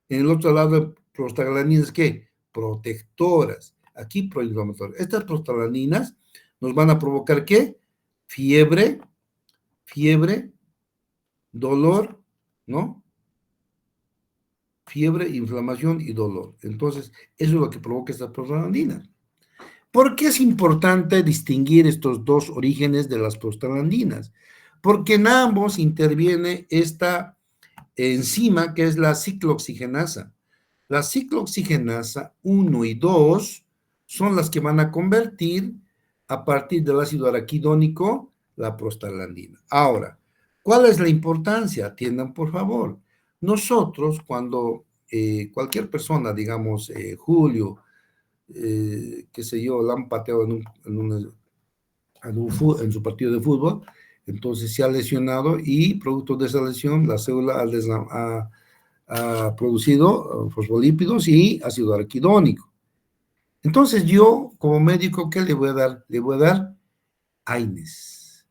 En el otro lado, prostaglandinas, ¿qué? Protectoras. Aquí proinflamatorias. Estas prostaglandinas nos van a provocar ¿qué? Fiebre, dolor, ¿no? Fiebre, inflamación y dolor. Entonces, eso es lo que provoca estas prostaglandinas. ¿Por qué es importante distinguir estos dos orígenes de las prostaglandinas? Porque en ambos interviene esta enzima que es la ciclooxigenasa. La ciclooxigenasa 1 y 2 son las que van a convertir a partir del ácido araquidónico la prostaglandina. Ahora, ¿cuál es la importancia? Atiendan, por favor. Nosotros, cuando cualquier persona, digamos, Julio, qué sé yo, la han pateado en su partido de fútbol, entonces se ha lesionado y producto de esa lesión la célula ha producido fosfolípidos y ácido araquidónico. Entonces yo, como médico, ¿qué le voy a dar? Le voy a dar AINES.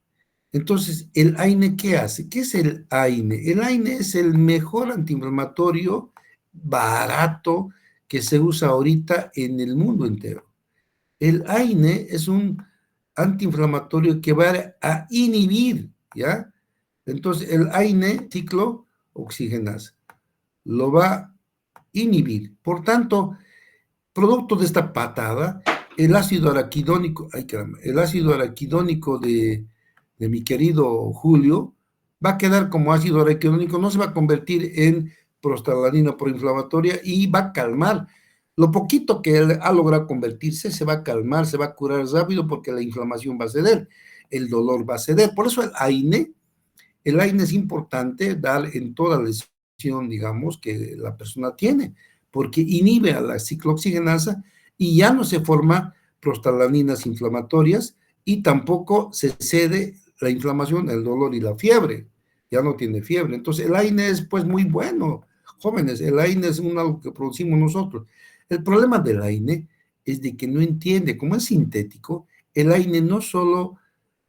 Entonces, ¿el AINE qué hace? ¿Qué es el AINE? El AINE es el mejor antiinflamatorio barato que se usa ahorita en el mundo entero. El AINE es un antiinflamatorio que va a inhibir, ¿ya? Entonces, el AINE, ciclooxigenasa, lo va a inhibir. Por tanto, producto de esta patada, el ácido araquidónico, ay caramba, el ácido araquidónico de mi querido Julio va a quedar como ácido araquidónico, no se va a convertir en prostaglandina proinflamatoria y va a calmar. Lo poquito que él ha logrado convertirse se va a calmar, se va a curar rápido porque la inflamación va a ceder, el dolor va a ceder. Por eso el AINE es importante dar en toda lesión, digamos, que la persona tiene, porque inhibe a la ciclooxigenasa y ya no se forma prostaglandinas inflamatorias y tampoco se cede la inflamación, el dolor y la fiebre. Ya no tiene fiebre. Entonces el AINE es pues muy bueno. Jóvenes, el AINE es algo que producimos nosotros. El problema del AINE es de que no entiende, como es sintético, el AINE no solo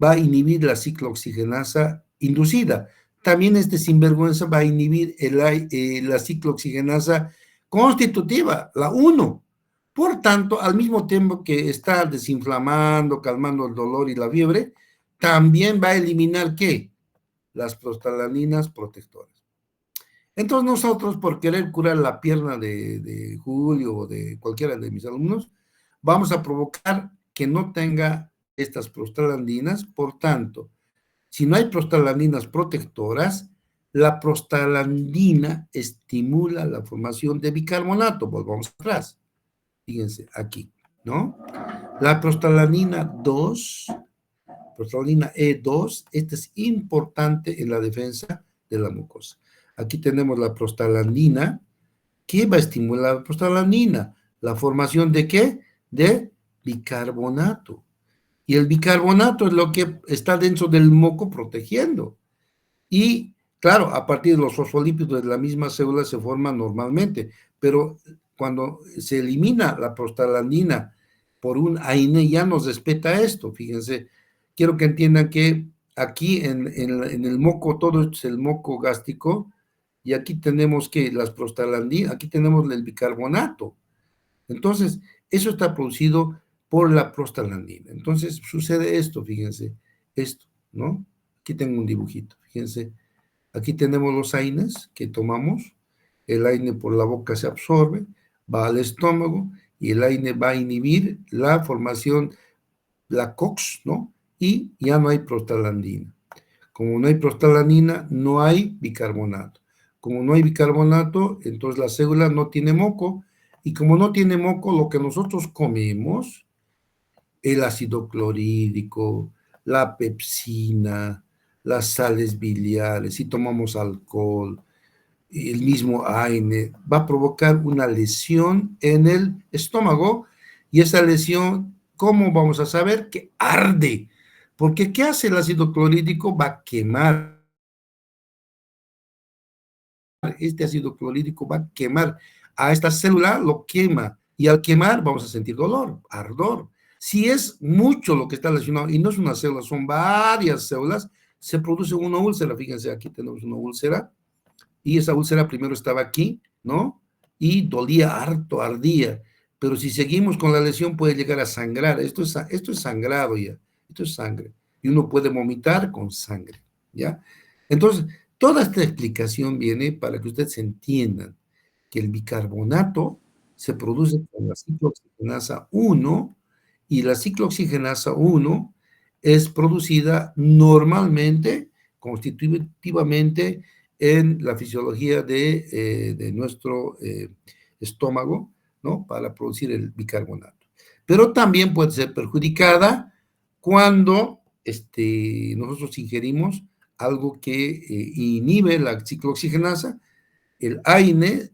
va a inhibir la ciclooxigenasa inducida, también este sinvergüenza va a inhibir la ciclooxigenasa constitutiva, la 1. Por tanto, al mismo tiempo que está desinflamando, calmando el dolor y la fiebre, también va a eliminar, ¿qué? Las prostaglandinas protectoras. Entonces nosotros, por querer curar la pierna de Julio o de cualquiera de mis alumnos, vamos a provocar que no tenga estas prostaglandinas. Por tanto, si no hay prostaglandinas protectoras, la prostaglandina estimula la formación de bicarbonato. Volvamos atrás. Fíjense, aquí, ¿no? La prostaglandina 2, prostaglandina E2, esta es importante en la defensa de la mucosa. Aquí tenemos la prostaglandina. ¿Qué va a estimular la prostaglandina? ¿La formación de qué? De bicarbonato. Y el bicarbonato es lo que está dentro del moco protegiendo. Y, claro, a partir de los fosfolípidos de la misma célula se forman normalmente, pero cuando se elimina la prostaglandina por un AINE ya nos respeta esto. Fíjense, quiero que entiendan que aquí en el moco, todo esto es el moco gástrico, y aquí tenemos que las prostaglandinas, aquí tenemos el bicarbonato. Entonces, eso está producido por la prostaglandina. Entonces, sucede esto, fíjense, esto, ¿no? Aquí tengo un dibujito, fíjense. Aquí tenemos los AINES que tomamos. El AINE por la boca se absorbe, va al estómago, y el AINE va a inhibir la formación, la COX, ¿no? Y ya no hay prostaglandina. Como no hay prostaglandina, no hay bicarbonato. Como no hay bicarbonato, entonces la célula no tiene moco, y como no tiene moco, lo que nosotros comemos, el ácido clorhídrico, la pepsina, las sales biliares, si tomamos alcohol, el mismo AINE, va a provocar una lesión en el estómago, y esa lesión, ¿cómo vamos a saber? Que arde. Porque ¿qué hace el ácido clorhídrico? Va a quemar. Este ácido clorhídrico va a quemar a esta célula, lo quema, y al quemar vamos a sentir dolor, ardor. Si es mucho lo que está lesionado, y no es una célula, son varias células, se produce una úlcera. Fíjense, aquí tenemos una úlcera, y esa úlcera primero estaba aquí, ¿no? Y dolía harto, ardía, pero si seguimos con la lesión puede llegar a sangrar. Esto es sangrado ya, esto es sangre, y uno puede vomitar con sangre, ¿ya? Entonces, toda esta explicación viene para que ustedes entiendan que el bicarbonato se produce con la ciclooxigenasa 1, y la ciclooxigenasa 1 es producida normalmente, constitutivamente, en la fisiología de nuestro estómago, ¿no? Para producir el bicarbonato. Pero también puede ser perjudicada cuando nosotros ingerimos algo que inhibe la ciclooxigenasa. El AINE,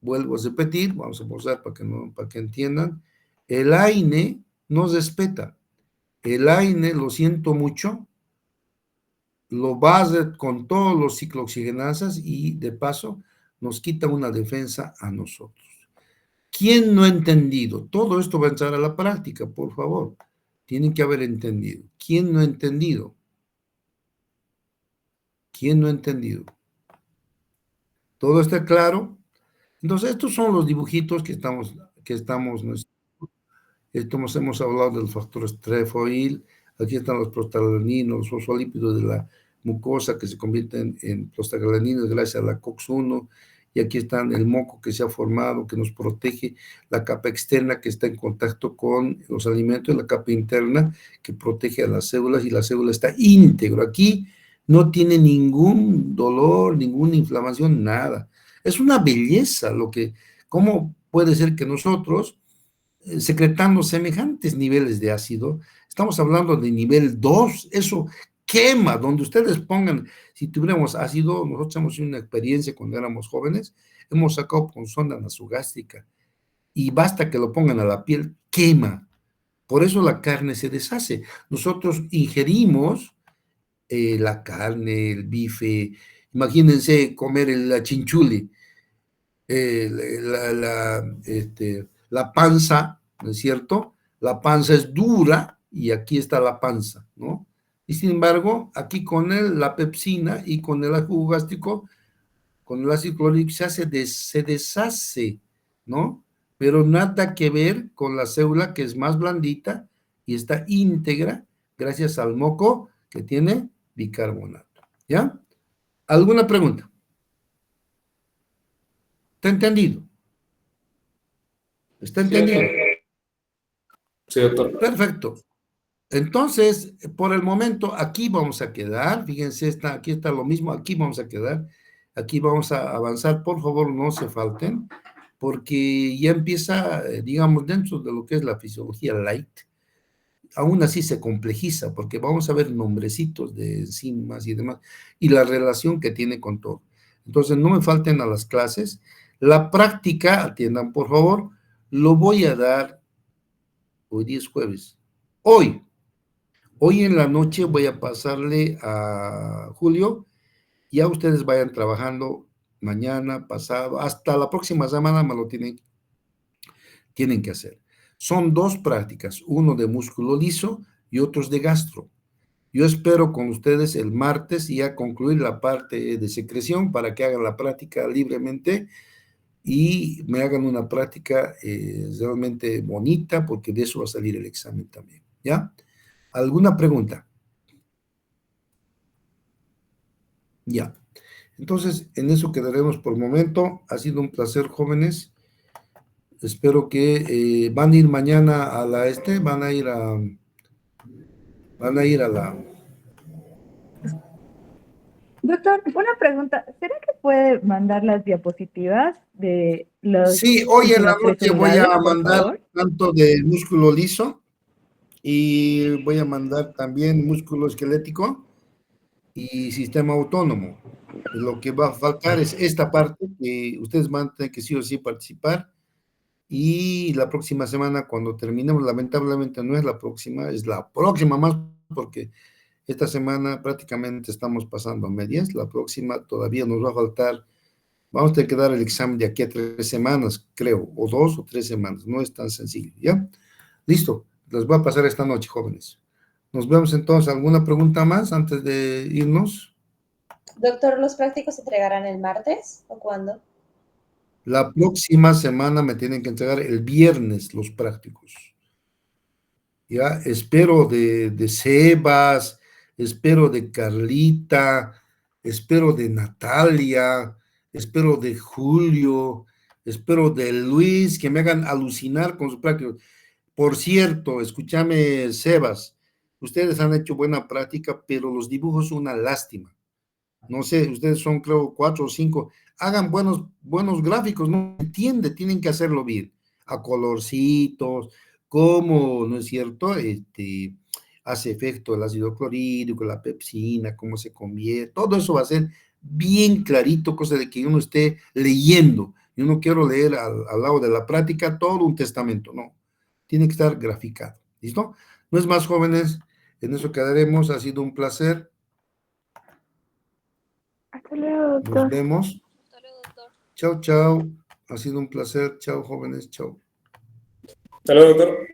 vuelvo a repetir, vamos a pausar para que entiendan, el AINE nos respeta. El AINE, lo siento mucho, lo basa con todos los ciclooxigenasas, y de paso nos quita una defensa a nosotros. ¿Quién no ha entendido? Todo esto va a entrar a la práctica, por favor. Tienen que haber entendido. ¿Quién no ha entendido? ¿Quién no ha entendido? ¿Todo está claro? Entonces, estos son los dibujitos que hemos hablado del factor estrefoil. Aquí están los prostaglandinos, los fosfolípidos de la mucosa que se convierten en prostaglandinos gracias a la COX-1, y aquí están el moco que se ha formado, que nos protege, la capa externa que está en contacto con los alimentos, la capa interna que protege a las células, y la célula está íntegro. Aquí no tiene ningún dolor, ninguna inflamación, nada. Es una belleza ¿cómo puede ser que nosotros, secretando semejantes niveles de ácido, estamos hablando de nivel 2, eso quema, donde ustedes pongan, si tuviéramos ácido, nosotros hemos hecho una experiencia cuando éramos jóvenes, hemos sacado con sonda nasogástrica, y basta que lo pongan a la piel, quema. Por eso la carne se deshace. Nosotros ingerimos la carne, el bife, imagínense comer la chinchuli, la panza, ¿no es cierto? La panza es dura, y aquí está la panza, ¿no? Y sin embargo, aquí con la pepsina y con el jugo gástrico, con el ácido clorhídrico se deshace, ¿no? pero nada que ver con la célula que es más blandita y está íntegra gracias al moco que tiene bicarbonato. ¿Ya? ¿Alguna pregunta? ¿Está entendido? ¿Está entendido?
Sí, doctor.
Perfecto. Entonces, por el momento, aquí vamos a quedar. Fíjense, aquí está lo mismo, aquí vamos a quedar. Aquí vamos a avanzar. Por favor, no se falten, porque ya empieza, digamos, dentro de lo que es la fisiología light, aún así se complejiza, porque vamos a ver nombrecitos de enzimas y demás, y la relación que tiene con todo. Entonces, no me falten a las clases. La práctica, atiendan por favor, lo voy a dar, hoy día es jueves, hoy en la noche voy a pasarle a Julio, ya ustedes vayan trabajando mañana, pasado, hasta la próxima semana me lo tienen que hacer. Son 2 prácticas, uno de músculo liso y otros de gastro. Yo espero con ustedes el martes ya concluir la parte de secreción para que hagan la práctica libremente y me hagan una práctica realmente bonita, porque de eso va a salir el examen también, ¿ya? ¿Alguna pregunta? Ya. Entonces, en eso quedaremos por el momento. Ha sido un placer, jóvenes. Espero que van a ir mañana a van a ir a la...
Doctor, una pregunta. ¿Será que puede mandar las diapositivas de los
Sí, hoy en la
últimas 3
noche voy a
unidades, por
mandar
favor?
tanto de músculo liso y voy a mandar también músculo esquelético y sistema autónomo. Lo que va a faltar es esta parte que ustedes van a tener que sí o sí participar, y la próxima semana cuando terminemos, lamentablemente no es la próxima, es la próxima más, porque esta semana prácticamente estamos pasando a medias, la próxima todavía nos va a faltar, vamos a tener que dar el examen de aquí a 3 semanas, creo, o 2 o 3 semanas, no es tan sencillo, ¿ya? Listo, les voy a pasar esta noche, jóvenes. Nos vemos entonces. ¿Alguna pregunta más antes de irnos?
Doctor, ¿los prácticos se entregarán el martes o cuándo?
La próxima semana me tienen que entregar el viernes los prácticos. Ya, espero de Sebas, espero de Carlita, espero de Natalia, espero de Julio, espero de Luis, que me hagan alucinar con sus prácticos. Por cierto, escúchame, Sebas, ustedes han hecho buena práctica, pero los dibujos son una lástima. No sé, ustedes son creo 4 o 5, hagan buenos gráficos, no entiende, tienen que hacerlo bien, a colorcitos, cómo, ¿no es cierto? Hace efecto el ácido clorhídrico, la pepsina, cómo se convierte, todo eso va a ser bien clarito, cosa de que uno esté leyendo. Yo no quiero leer al lado de la práctica todo un testamento, no, tiene que estar graficado, ¿listo? No es más, jóvenes, en eso quedaremos, ha sido un placer.
Hasta luego,
Nos
doctor.
vemos. Chao, chao. Ha sido un placer. Chao, jóvenes. Chao.
Hasta luego, doctor.